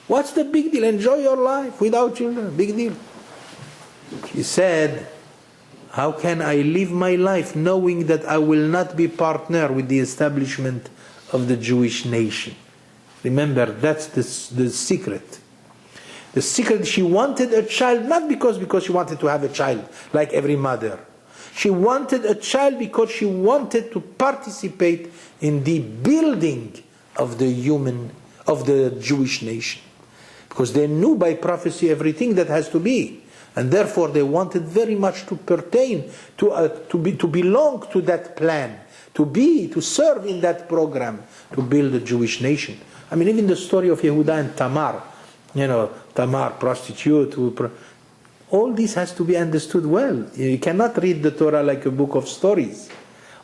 [SPEAKER 1] What's the big deal? Enjoy your life without children. Big deal. She said, "How can I live my life knowing that I will not be partner with the establishment of the Jewish nation?" Remember, that's the secret. The secret, she wanted a child, not because she wanted to have a child like every mother. She wanted a child because she wanted to participate in the building of the Jewish nation. Because they knew by prophecy everything that has to be. And therefore they wanted very much to pertain, to belong to that plan, to serve in that program, to build a Jewish nation. I mean, even the story of Yehuda and Tamar, Tamar, prostitute, all this has to be understood well. You cannot read the Torah like a book of stories.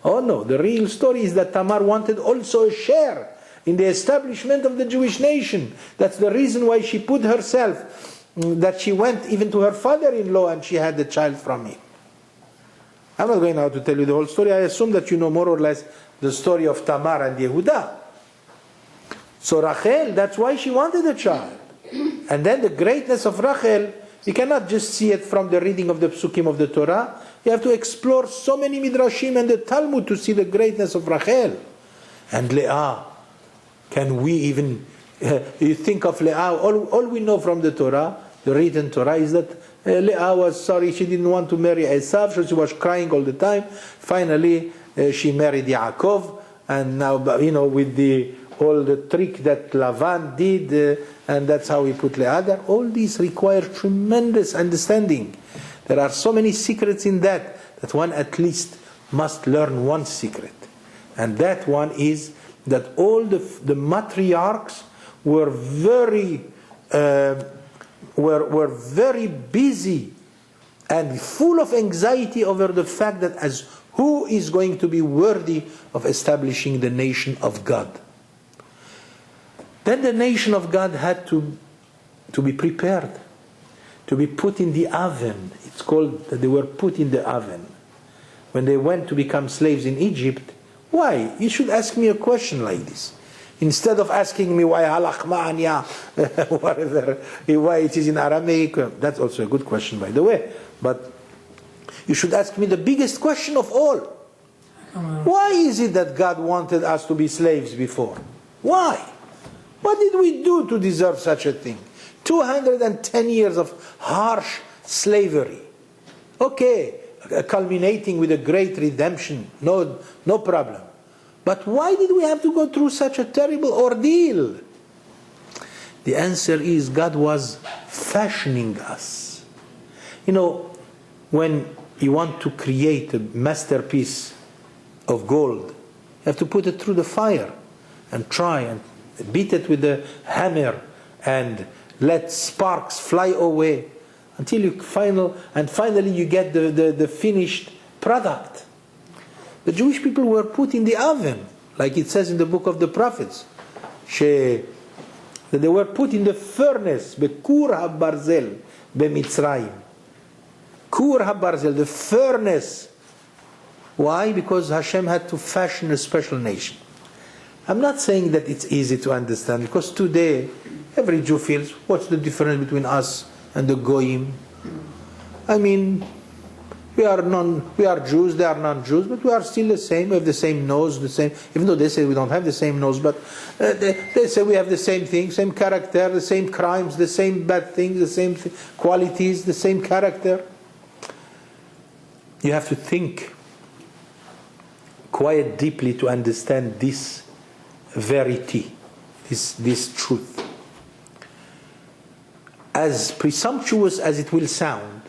[SPEAKER 1] Oh no, the real story is that Tamar wanted also a share in the establishment of the Jewish nation. That's the reason why she put herself, that she went even to her father-in-law and she had the child from him. I'm not going now to tell you the whole story. I assume that you know more or less the story of Tamar and Yehuda. So Rachel, that's why she wanted a child. And then the greatness of Rachel, you cannot just see it from the reading of the psukim of the Torah. You have to explore so many midrashim and the Talmud to see the greatness of Rachel. And Leah, can we even, you think of Leah, all we know from the Torah, the written Torah, is that Leah was sorry, she didn't want to marry Esav, so she was crying all the time. Finally, she married Yaakov, and now, with all the trick that Lavan did, and that's how he put Leah there. All these require tremendous understanding. There are so many secrets in that one at least must learn one secret. And that one is that all the matriarchs were very busy and full of anxiety over the fact that as who is going to be worthy of establishing the nation of God. Then the nation of God had to be prepared, to be put in the oven. It's called that they were put in the oven. When they went to become slaves in Egypt, why? You should ask me a question like this. Instead of asking me why halach ma'anya, whatever, why it is in Aramaic. That's also a good question, by the way. But you should ask me the biggest question of all. Why is it that God wanted us to be slaves before? Why? What did we do to deserve such a thing? 210 years of harsh slavery. Okay, culminating with a great redemption. No problem. But why did we have to go through such a terrible ordeal? The answer is God was fashioning us. When you want to create a masterpiece of gold, you have to put it through the fire and try and beat it with a hammer and let sparks fly away until finally you get the finished product. The Jewish people were put in the oven, like it says in the book of the prophets, that they were put in the furnace, bekur habarzel b'Mitzrayim. Kur habarzel, the furnace. Why? Because Hashem had to fashion a special nation. I'm not saying that it's easy to understand, because today every Jew feels, what's the difference between us and the Goyim? I mean, we are Jews, they are non-Jews, but we are still the same. We have the same nose, even though they say we don't have the same nose, but they say we have the same thing, same character, the same crimes, the same bad things, the same qualities, the same character. You have to think quite deeply to understand this verity, this truth. As presumptuous as it will sound,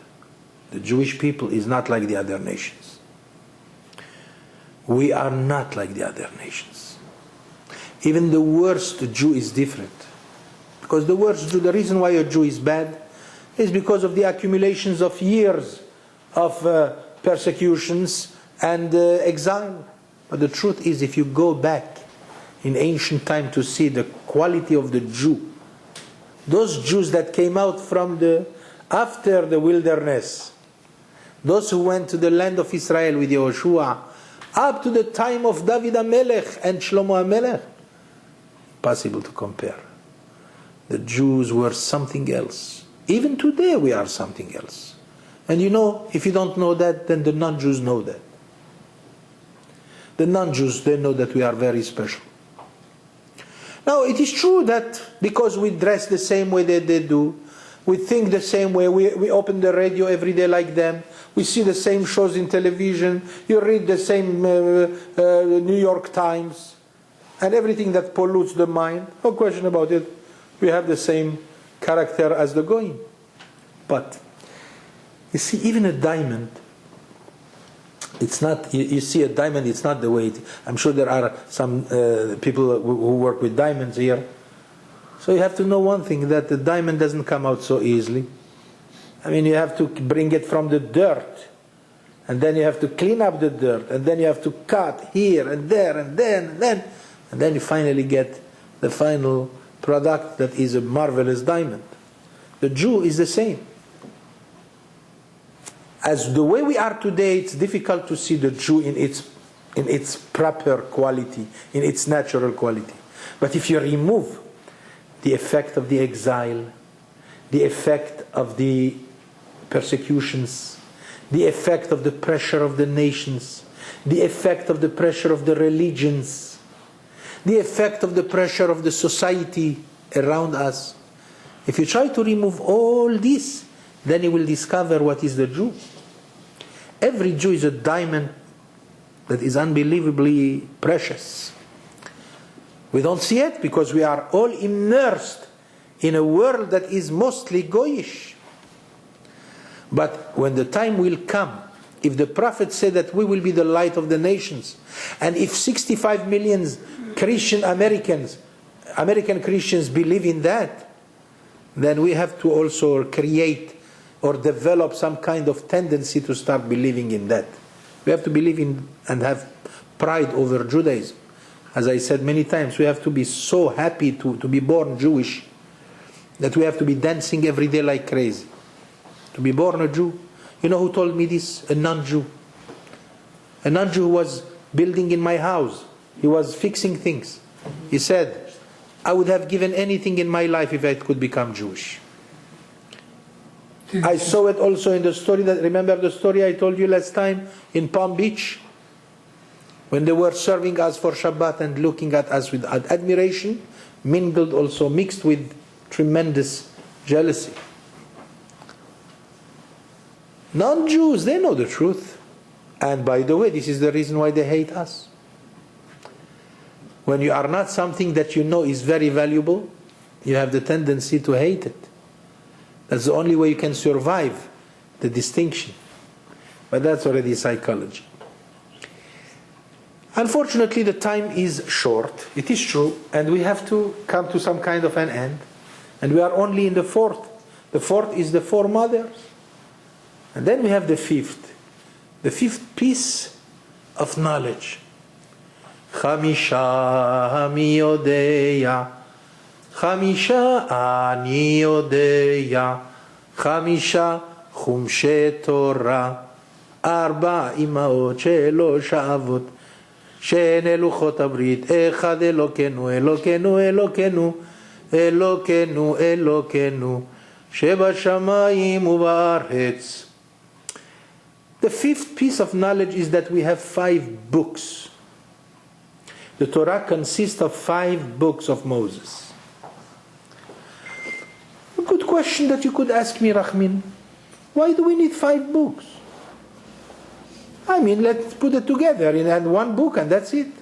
[SPEAKER 1] The Jewish people is not like the other nations. We are not like the other nations. Even the worst Jew is different. Because the worst Jew, the reason why a Jew is bad is because of the accumulations of years of persecutions and exile. But the truth is, if you go back in ancient time to see the quality of the Jew, those Jews that came out from after the wilderness, those who went to the land of Israel with Yehoshua, up to the time of David HaMelech and Shlomo HaMelech, impossible to compare. The Jews were something else. Even today we are something else. And you know, if you don't know that, then the non-Jews know that. The non-Jews, they know that we are very special. Now, it is true that because we dress the same way that they do, we think the same way, we open the radio every day like them, we see the same shows in television, you read the same New York Times, and everything that pollutes the mind, no question about it, we have the same character as the Goyim. But, you see, even a diamond, it's not, you see a diamond, it's not the way I'm sure there are some people who work with diamonds here. So you have to know one thing, that the diamond doesn't come out so easily. I mean, you have to bring it from the dirt. And then you have to clean up the dirt. And then you have to cut here and there and then and then. And then you finally get the final product that is a marvelous diamond. The Jew is the same. As the way we are today, it's difficult to see the Jew in its proper quality, in its natural quality. But if you remove the effect of the exile, the effect of the persecutions, the effect of the pressure of the nations, the effect of the pressure of the religions, the effect of the pressure of the society around us, if you try to remove all this, then you will discover what is the Jew. Every Jew is a diamond that is unbelievably precious. We don't see it because we are all immersed in a world that is mostly Goyish. But when the time will come, if the Prophet said that we will be the light of the nations, and if 65 million American Christians believe in that, then we have to also create or develop some kind of tendency to start believing in that. We have to believe in and have pride over Judaism. As I said many times, we have to be so happy to be born Jewish that we have to be dancing every day like crazy. To be born a Jew. You know who told me this? A non-Jew. A non-Jew was building in my house. He was fixing things. He said, I would have given anything in my life if I could become Jewish. I saw it also in the story remember the story I told you last time in Palm Beach? When they were serving us for Shabbat and looking at us with admiration, mixed with tremendous jealousy. Non-Jews, they know the truth. And by the way, this is the reason why they hate us. When you are not something that you know is very valuable, you have the tendency to hate it. That's the only way you can survive the distinction. But that's already psychology. Unfortunately, the time is short. It is true. And we have to come to some kind of an end. And we are only in the fourth. The fourth is the four mothers. And then we have the fifth. The fifth piece of knowledge. Chamisha mi yodeya. Chamisha ani yodeya. Chamisha chumshe Torah. Arba imaot shelosh avot. She'en eluchot habrit. Echad Elokenu, Elokenu, Elokenu. Elokenu, Elokenu. Sheba shamayim u'ba'aretz. The fifth piece of knowledge is that we have 5 books. The Torah consists of 5 books of Moses. A good question that you could ask me, Rahmin. Why do we need 5 books? I mean, let's put it together in one book and that's it.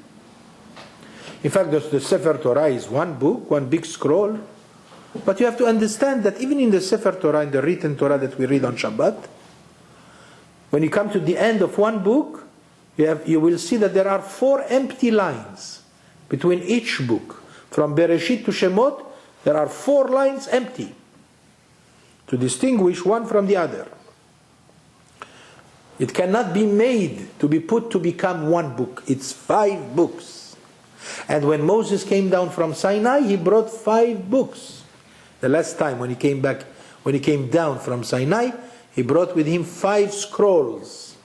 [SPEAKER 1] In fact, the Sefer Torah is one book, one big scroll. But you have to understand that even in the Sefer Torah, in the written Torah that we read on Shabbat, When you come to the end of one book, you will see that there are 4 empty lines between each book. From Bereshit to Shemot, there are 4 lines empty to distinguish one from the other. It cannot be made to be put to become one book. It's 5 books. And when Moses came down from Sinai, he brought 5 books. The last time when he came down from Sinai, he brought with him 5 scrolls.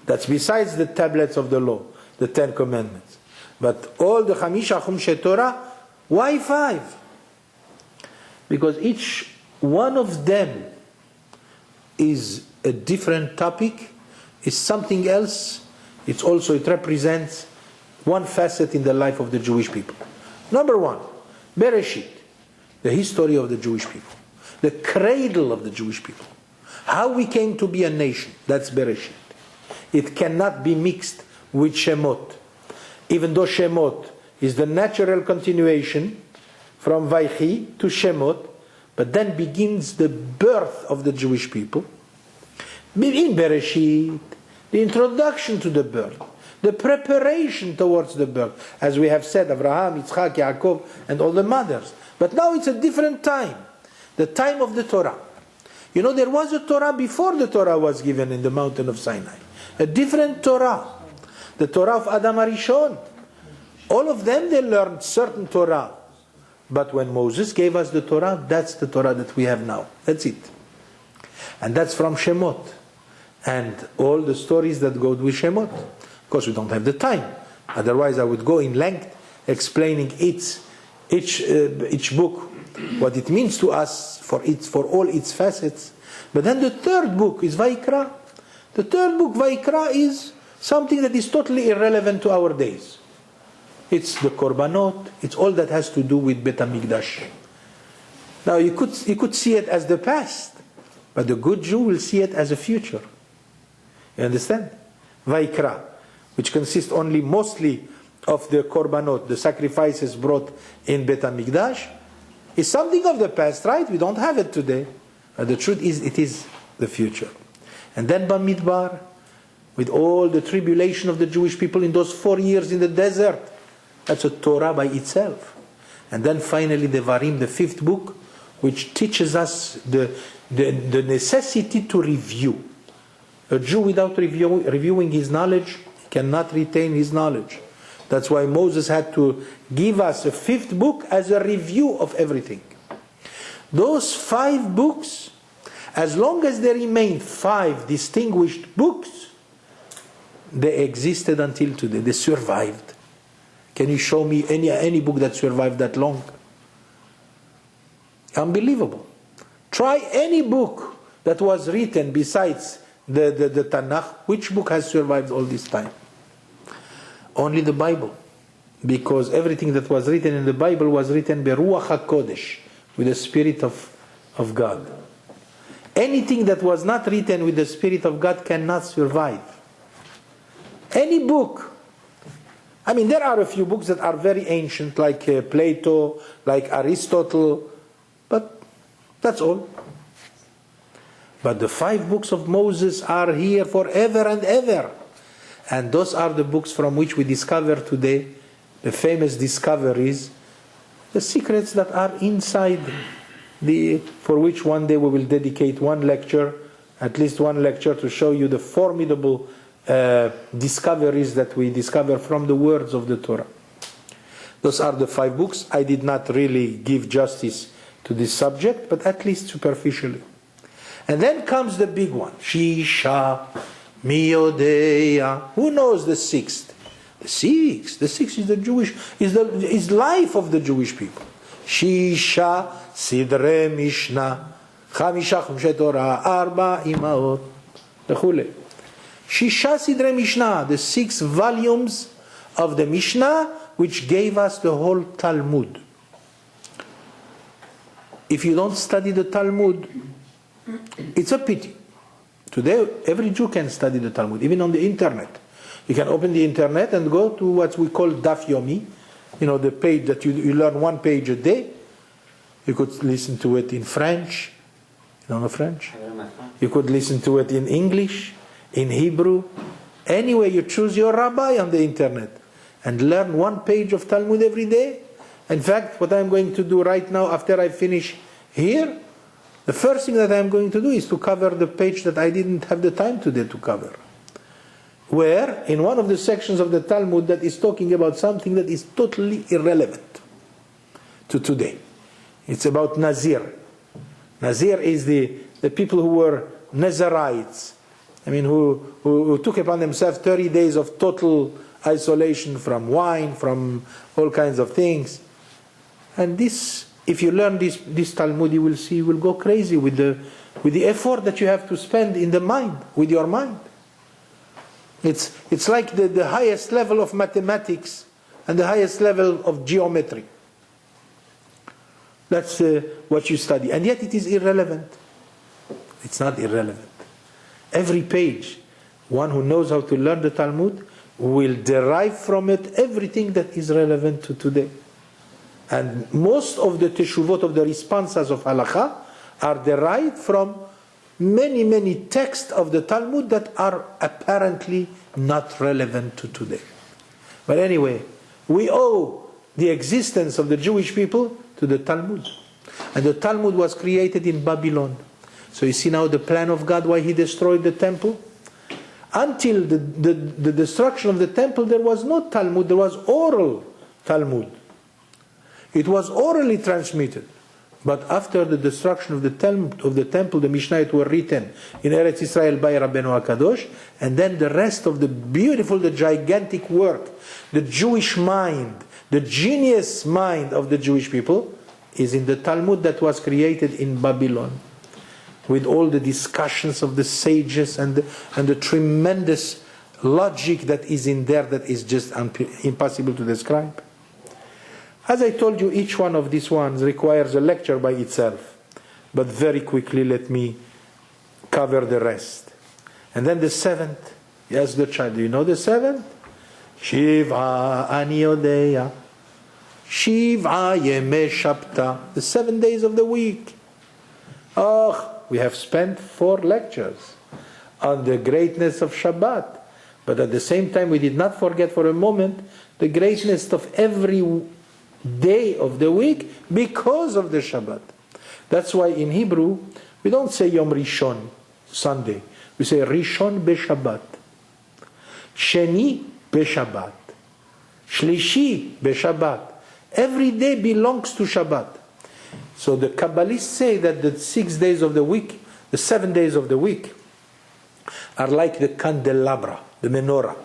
[SPEAKER 1] That's besides the tablets of the law, the 10 commandments. But all the Chamisha Chumshei Torah, why 5? Because each one of them is a different topic, is something else. It represents one facet in the life of the Jewish people. Number 1, Bereshit, the history of the Jewish people, the cradle of the Jewish people, how we came to be a nation. That's Bereshit. It cannot be mixed with Shemot, even though Shemot is the natural continuation from Vaychi to Shemot, but then begins the birth of the Jewish people. In Bereshit, the introduction to the birth, the preparation towards the birth, as we have said, Avraham, Yitzchak, Yaakov, and all the mothers. But now it's a different time, the time of the Torah. You know, there was a Torah before the Torah was given in the mountain of Sinai. A different Torah, the Torah of Adam HaRishon. All of them, they learned certain Torah. But when Moses gave us the Torah, that's the Torah that we have now. That's it. And that's from Shemot. And all the stories that go with Shemot. Of course, we don't have the time. Otherwise, I would go in length explaining each book, what it means to us for all its facets. But then the 3rd book is Vayikra. The 3rd book, Vayikra, is something that is totally irrelevant to our days. It's the Korbanot. It's all that has to do with Bet HaMikdash. Now, you could see it as the past, but the good Jew will see it as a future. You understand? Vayikra, which consists only mostly of the Korbanot, the sacrifices brought in Bet HaMikdash, is something of the past, right? We don't have it today. But the truth is, it is the future. And then Bamidbar, with all the tribulation of the Jewish people in those 4 years in the desert, that's a Torah by itself. And then finally Devarim, the 5th book, which teaches us the necessity to review. A Jew without reviewing his knowledge cannot retain his knowledge. That's why Moses had to give us a 5th book as a review of everything. Those 5 books, as long as there remained 5 distinguished books, they existed until today. They survived. Can you show me any book that survived that long? Unbelievable. Try any book that was written besides the Tanakh. Which book has survived all this time? Only the Bible. Because everything that was written in the Bible was written by Ruach HaKodesh, with the Spirit of God. Anything that was not written with the Spirit of God cannot survive. Any book. I mean, there are a few books that are very ancient, like Plato, like Aristotle, but that's all. But the 5 books of Moses are here forever and ever. And those are the books from which we discover today the famous discoveries, the secrets that are inside, for which one day we will dedicate one lecture, at least one lecture, to show you the formidable discoveries that we discover from the words of the Torah. Those are the 5 books. I did not really give justice to this subject, but at least superficially. And then comes the big one, Shisha Miodeya. Who knows the 6th? The 6th is the Jewish, is life of the Jewish people. Shisha Sidre Mishnah, Chamisha Chumshei Torah, Arba Imaot, וכולי. Shisha Sidre Mishnah, the 6 volumes of the Mishnah, which gave us the whole Talmud. If you don't study the Talmud, it's a pity. Today, every Jew can study the Talmud, even on the internet. You can open the internet and go to what we call Daf Yomi, the page that you learn 1 page a day. You could listen to it in French, You don't know French? You could listen to it in English, in Hebrew. Anyway, you choose your rabbi on the internet and learn one page of Talmud every day. In fact, what I'm going to do right now after I finish here, the first thing that I'm going to do is to cover the page that I didn't have the time today to cover. Where, in one of the sections of the Talmud that is talking about something that is totally irrelevant to today. It's about Nazir. Nazir is the people who were Nazarites. I mean, who took upon themselves 30 days of total isolation from wine, from all kinds of things. And this, if you learn this Talmud, you will see, you will go crazy with the effort that you have to spend in the mind, with your mind. It's like the highest level of mathematics and the highest level of geometry. That's what you study. And yet it is irrelevant. It's not irrelevant. Every page, one who knows how to learn the Talmud will derive from it everything that is relevant to today. And most of the teshuvot, of the responses of halakha, are derived from many, many texts of the Talmud that are apparently not relevant to today. But anyway, we owe the existence of the Jewish people to the Talmud. And the Talmud was created in Babylon. So you see now the plan of God, why He destroyed the temple? Until the destruction of the temple, there was no Talmud, there was oral Talmud. It was orally transmitted. But after the destruction of the temple, the Mishnayot were written in Eretz Israel by Rabbeinu HaKadosh, and then the rest of the beautiful, the gigantic work, the Jewish mind, the genius mind of the Jewish people, is in the Talmud that was created in Babylon, with all the discussions of the sages and the tremendous logic that is in there that is just impossible to describe. As I told you, each one of these ones requires a lecture by itself. But very quickly, let me cover the rest. And then the seventh, yes, the child, do you know the seventh? Shiva ani yodeya. Shiva yeme shabta. The 7 days of the week. Oh, we have spent 4 lectures on the greatness of Shabbat. But at the same time, we did not forget for a moment the greatness of every day of the week because of the Shabbat. That's why in Hebrew, we don't say Yom Rishon, Sunday. We say Rishon beShabbat. Sheni beShabbat. Shlishi beShabbat. Every day belongs to Shabbat. So the Kabbalists say that the 6 days of the week, the 7 days of the week, are like the candelabra, the menorah.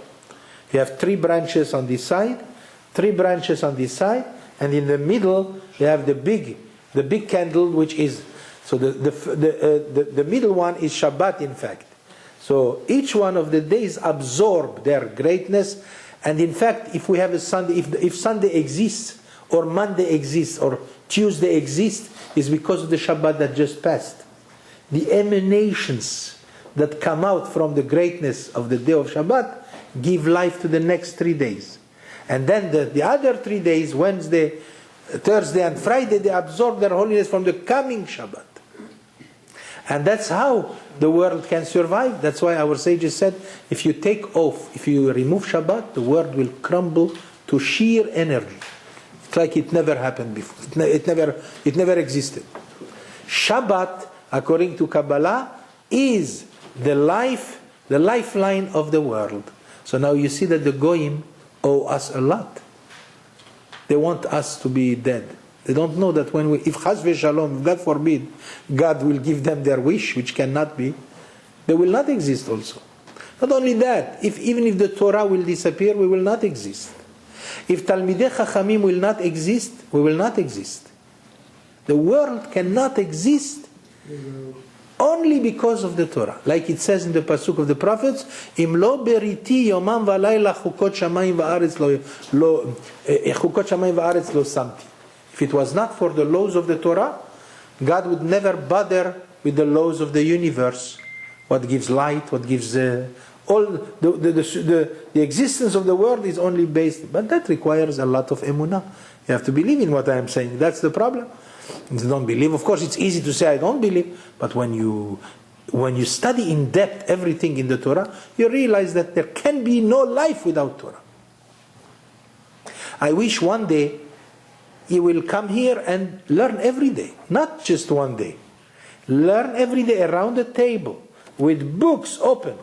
[SPEAKER 1] You have 3 branches on this side, 3 branches on this side, and in the middle you have the big candle, which is, so the middle one is Shabbat, in fact. So each one of the days absorb their greatness, and in fact, if we have a Sunday, if Sunday exists, or Monday exists, or Tuesday exists, is because of the Shabbat that just passed. The emanations that come out from the greatness of the day of Shabbat give life to the next 3 days. And then the other 3 days, Wednesday, Thursday and Friday, they absorb their holiness from the coming Shabbat. And that's how the world can survive. That's why our sages said, if you take off, if you remove Shabbat, the world will crumble to sheer energy. It's like it never happened before. It never existed. Shabbat, according to Kabbalah, is the lifeline of the world. So now you see that the Goyim owe us a lot. They want us to be dead. They don't know that if Chas v'Shalom, God forbid, God will give them their wish, which cannot be, they will not exist also. Not only that, even if the Torah will disappear, we will not exist. If Talmidei Chachamim will not exist, we will not exist. The world cannot exist only because of the Torah. Like it says in the Pasuk of the prophets, Im lo beriti yomam v'layla chukot shamayim va'aretz lo samti. If it was not for the laws of the Torah, God would never bother with the laws of the universe. What gives light, what gives All the existence of the world is only based, but that requires a lot of emunah. You have to believe in what I am saying. That's the problem. If you don't believe, of course, it's easy to say I don't believe, but when you study in depth everything in the Torah, you realize that there can be no life without Torah. I wish one day you will come here and learn every day, not just one day. Learn every day around the table with books open,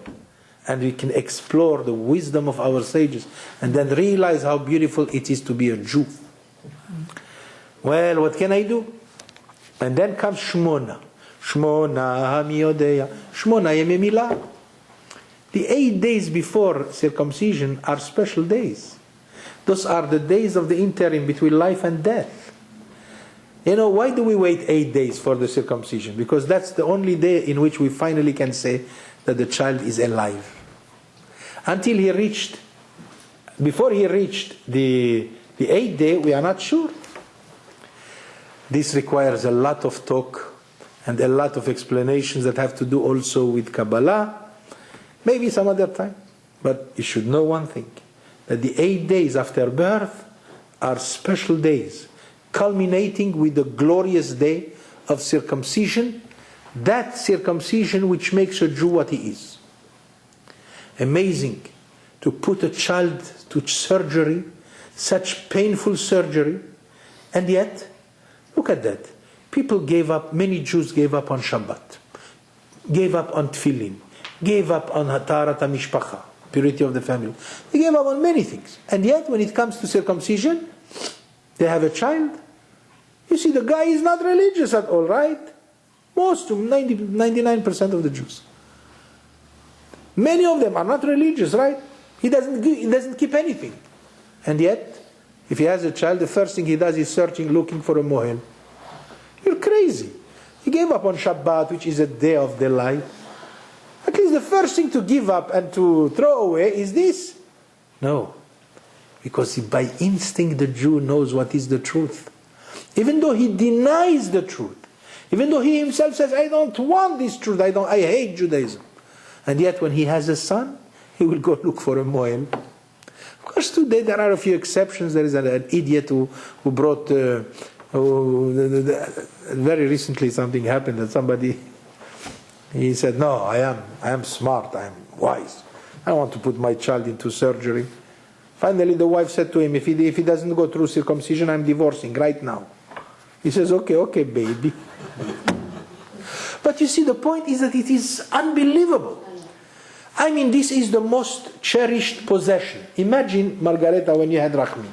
[SPEAKER 1] and we can explore the wisdom of our sages and then realize how beautiful it is to be a Jew. Well, what can I do? And then comes Shmona. Shmona hamiyodeya. Shmona yememilah. The 8 days before circumcision are special days. Those are the days of the interim between life and death. You know, why do we wait 8 days for the circumcision? Because that's the only day in which we finally can say that the child is alive. Until he reached, before he reached the 8th day, we are not sure. This requires a lot of talk and a lot of explanations that have to do also with Kabbalah. Maybe some other time. But you should know one thing, that the 8 days after birth are special days, culminating with the glorious day of circumcision, that circumcision which makes a Jew what he is. Amazing to put a child to surgery, such painful surgery, and yet, look at that. People gave up, many Jews gave up on Shabbat, gave up on Tefillin, gave up on Hatarat HaMishpacha, purity of the family. They gave up on many things. And yet, when it comes to circumcision, they have a child. You see, the guy is not religious at all, right? Most, 99% of the Jews. Many of them are not religious, right? He doesn't keep anything. And yet, if he has a child, the first thing he does is searching, looking for a mohel. You're crazy. He gave up on Shabbat, which is a day of delight. At least the first thing to give up and to throw away is this. No. Because by instinct the Jew knows what is the truth. Even though he denies the truth. Even though he himself says, I don't want this truth, I hate Judaism. And yet when he has a son, he will go look for a mohel. Of course today there are a few exceptions. There is an idiot who brought, very recently something happened that somebody, he said, no, I am smart, I am wise. I want to put my child into surgery. Finally the wife said to him, if he doesn't go through circumcision, I'm divorcing right now. He says, okay, baby. But you see, the point is that it is unbelievable. I mean, this is the most cherished possession. Imagine, Margareta, when you had Rahmi.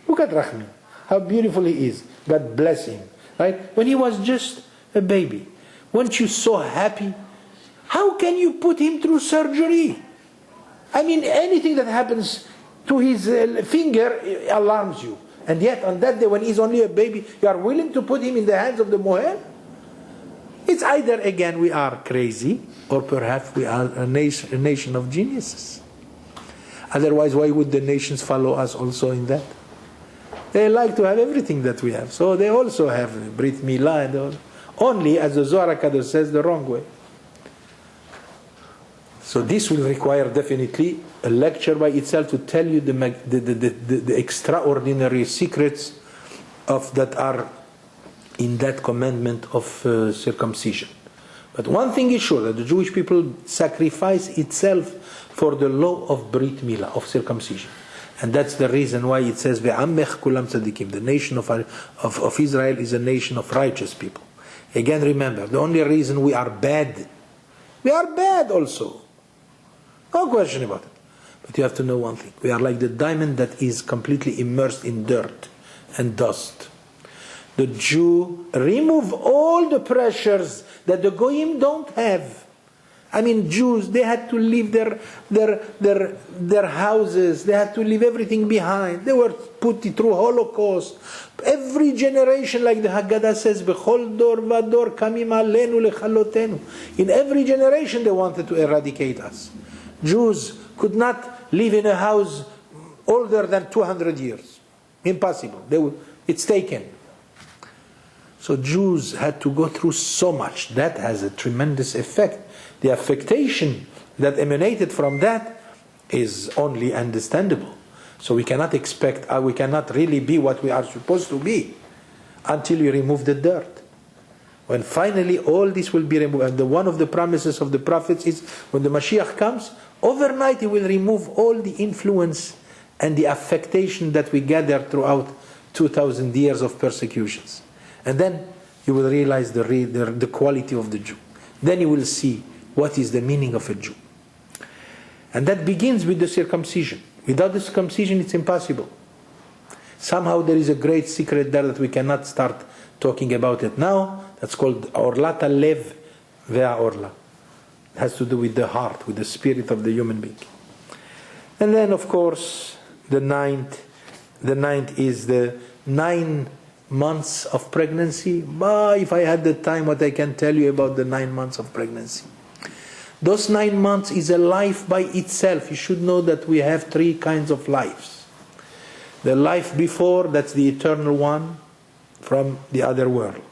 [SPEAKER 1] Look at Rahmi, how beautiful he is. God bless him. Right? When he was just a baby, weren't you so happy? How can you put him through surgery? I mean, anything that happens to his finger alarms you. And yet, on that day, when he's only a baby, you are willing to put him in the hands of the mohel? It's either, again, we are crazy, or perhaps we are a nation of geniuses. Otherwise, why would the nations follow us also in that? They like to have everything that we have. So they also have Brit Milah and all. Only, as the Zohar HaKadosh says, the wrong way. So this will require definitely a lecture by itself to tell you the extraordinary secrets of that are in that commandment of circumcision. But one thing is sure, that the Jewish people sacrifice itself for the law of Brit Milah, of circumcision. And that's the reason why it says, Ve'ammech kulam tzadikim, the nation of Israel is a nation of righteous people. Again, remember, the only reason we are bad also. No question about it. But you have to know one thing. We are like the diamond that is completely immersed in dirt and dust. The Jew remove all the pressures that the Goyim don't have. I mean, Jews, they had to leave their houses. They had to leave everything behind. They were put through Holocaust. Every generation, like the Haggadah says, B'chol dor vador kamim alenu lechalotenu. In every generation, they wanted to eradicate us. Jews could not live in a house older than 200 years. Impossible. It's taken. So Jews had to go through so much. That has a tremendous effect. The affectation that emanated from that is only understandable. So we cannot expect, we cannot really be what we are supposed to be until you remove the dirt. When finally all this will be removed, and one of the promises of the prophets is when the Mashiach comes, overnight he will remove all the influence and the affectation that we gathered throughout 2,000 years of persecutions. And then you will realize the quality of the Jew. Then you will see what is the meaning of a Jew. And that begins with the circumcision. Without the circumcision it's impossible. Somehow there is a great secret there that we cannot start talking about it now. That's called Orlat Lev Ve'a Orla. It has to do with the heart, with the spirit of the human being. And then of course the ninth is the 9 months of pregnancy. If I had the time, what I can tell you about the 9 months of pregnancy. Those 9 months is a life by itself. You should know that we have 3 kinds of lives. The life before, that's the eternal one from the other world.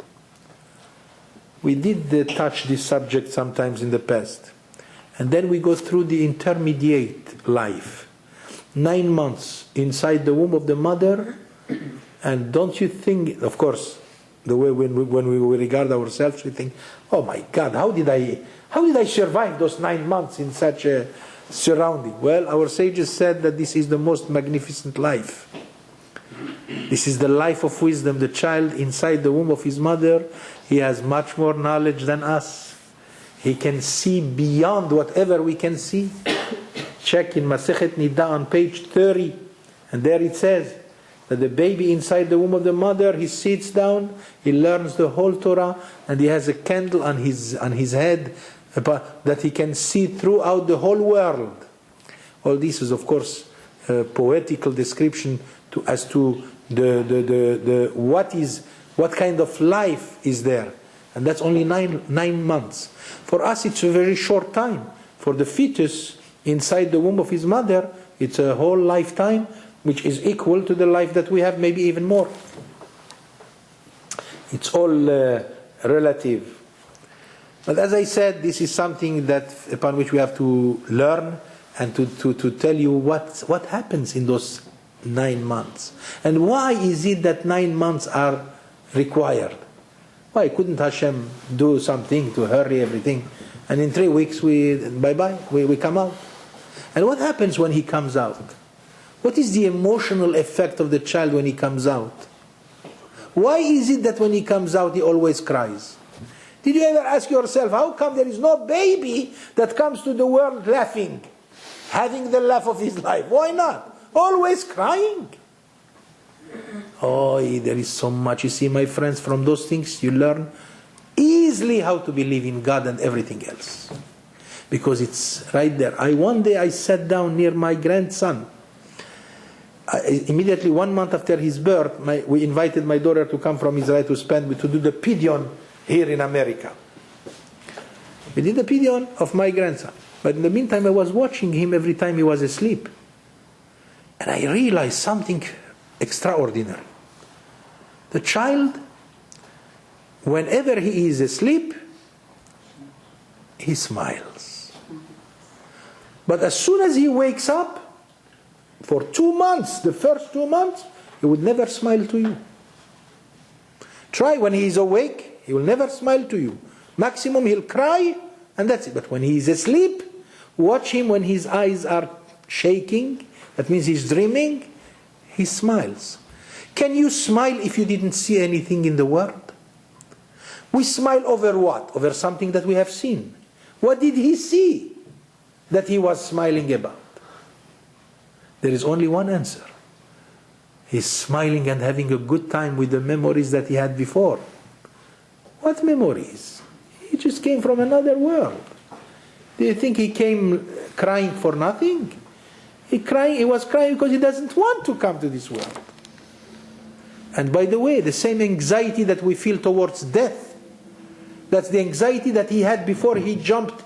[SPEAKER 1] We did touch this subject sometimes in the past. And then we go through the intermediate life. 9 months inside the womb of the mother. And don't you think, of course, the way when we regard ourselves, we think, oh my God, how did I survive those 9 months in such a surrounding? Well, our sages said that this is the most magnificent life. This is the life of wisdom. The child inside the womb of his mother, he has much more knowledge than us. He can see beyond whatever we can see. Check in Masechet Nida on page 30, and there it says that the baby inside the womb of the mother, he sits down, he learns the whole Torah, and he has a candle on his head that he can see throughout the whole world. All this is, of course, a poetical description as to what kind of life is there, and that's only 9 months. For us, it's a very short time. For the fetus inside the womb of his mother, it's a whole lifetime, which is equal to the life that we have, maybe even more. It's all relative. But as I said, this is something upon which we have to learn and to tell you what happens in those 9 months. And why is it that 9 months are required? Why couldn't Hashem do something to hurry everything? And in 3 weeks we come out. And what happens when he comes out? What is the emotional effect of the child when he comes out? Why is it that when he comes out he always cries? Did you ever ask yourself, how come there is no baby that comes to the world laughing, having the laugh of his life? Why not? Always crying. Oh, there is so much. You see, my friends, from those things you learn easily how to believe in God and everything else. Because it's right there. One day I sat down near my grandson. Immediately 1 month after his birth, we invited my daughter to come from Israel to do the pidyon here in America. We did the pidyon of my grandson. But in the meantime I was watching him every time he was asleep. And I realized something extraordinary. The child, whenever he is asleep, he smiles. But as soon as he wakes up, for 2 months, the first 2 months, he would never smile to you. Try when he is awake, he will never smile to you. Maximum he'll cry, and that's it. But when he is asleep, watch him when his eyes are shaking, that means he's dreaming, he smiles. Can you smile if you didn't see anything in the world? We smile over what? Over something that we have seen. What did he see that he was smiling about? There is only one answer. He's smiling and having a good time with the memories that he had before. What memories? He just came from another world. Do you think he came crying for nothing? He was crying because he doesn't want to come to this world. And by the way, the same anxiety that we feel towards death, that's the anxiety that he had before he jumped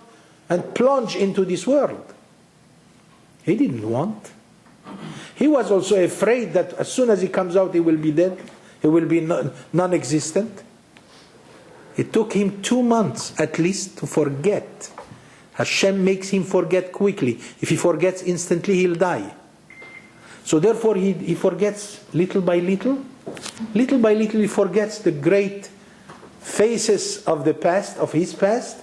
[SPEAKER 1] and plunged into this world. He didn't want. He was also afraid that as soon as he comes out he will be dead. He will be non-existent. It took him 2 months at least to forget Hashem makes him forget quickly. If he forgets instantly, he'll die. So therefore he forgets little by little. Little by little he forgets the great phases of the past, of his past.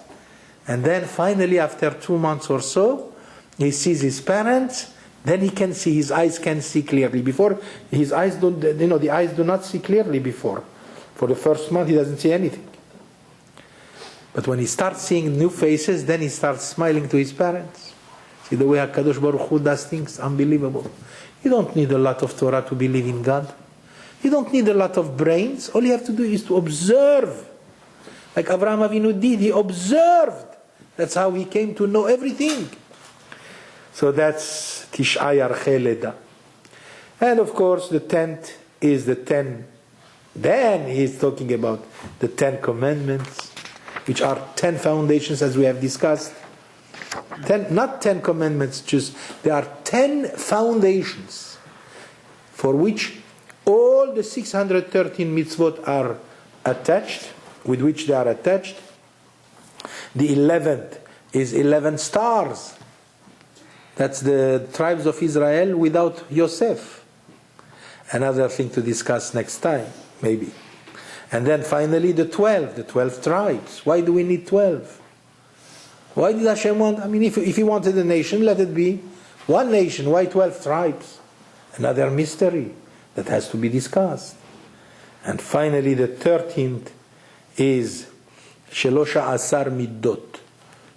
[SPEAKER 1] And then finally, after 2 months or so, he sees his parents. Then he can see, his eyes can see clearly. Before, his eyes don't, the eyes do not see clearly before. For the first month, he doesn't see anything. But when he starts seeing new faces, then he starts smiling to his parents. See the way HaKadosh Baruch Hu does things, unbelievable. You don't need a lot of Torah to believe in God. You don't need a lot of brains. All you have to do is to observe. Like Avraham Avinu did, he observed. That's how he came to know everything. So that's Tish'ai Archei Leda. And of course the 10th is the 10. Then he's talking about the 10 commandments, which are 10 foundations as we have discussed. 10, not 10 commandments, just there are 10 foundations for which all the 613 mitzvot are attached, with which they are attached. The 11th is 11 stars. That's the tribes of Israel without Yosef. Another thing to discuss next time, maybe. And then finally the 12 tribes. Why do we need 12? Why did Hashem want? I mean, if he wanted a nation, let it be one nation. Why 12 tribes? Another mystery that has to be discussed. And finally the 13th is Shelosha Asar Middot.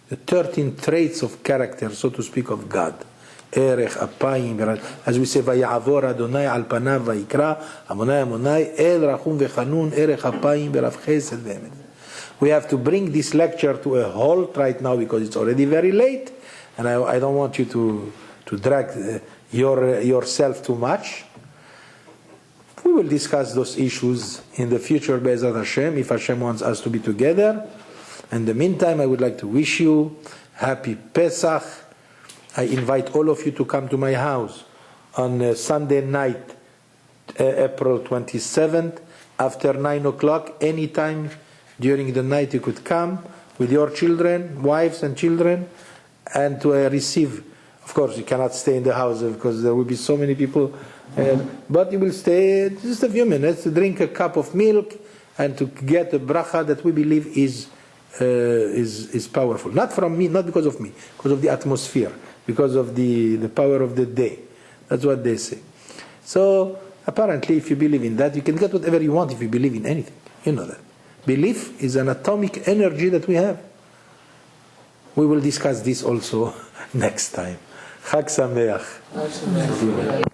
[SPEAKER 1] The 13 traits of character, so to speak, of God. Erech, Apayim, as we say, Vayavor Adonai al panav vayikra, Amonai, El Rachum vechanun, Erech Apayim, Berav Chesed ve'emet. We have to bring this lecture to a halt right now because it's already very late, and I don't want you to drag yourself too much. We will discuss those issues in the future, Be'ezrat Hashem, if Hashem wants us to be together. In the meantime, I would like to wish you happy Pesach. I invite all of you to come to my house on Sunday night, April 27th, after 9 o'clock, anytime during the night you could come with your children, wives and children, and to receive. Of course, you cannot stay in the house because there will be so many people, but you will stay just a few minutes to drink a cup of milk and to get a bracha that we believe is powerful. Not from me, not because of me, because of the atmosphere, because of the power of the day. That's what they say. So apparently, if you believe in that, you can get whatever you want if you believe in anything. You know that. Belief is an atomic energy that we have. We will discuss this also next time. Chag Sameach.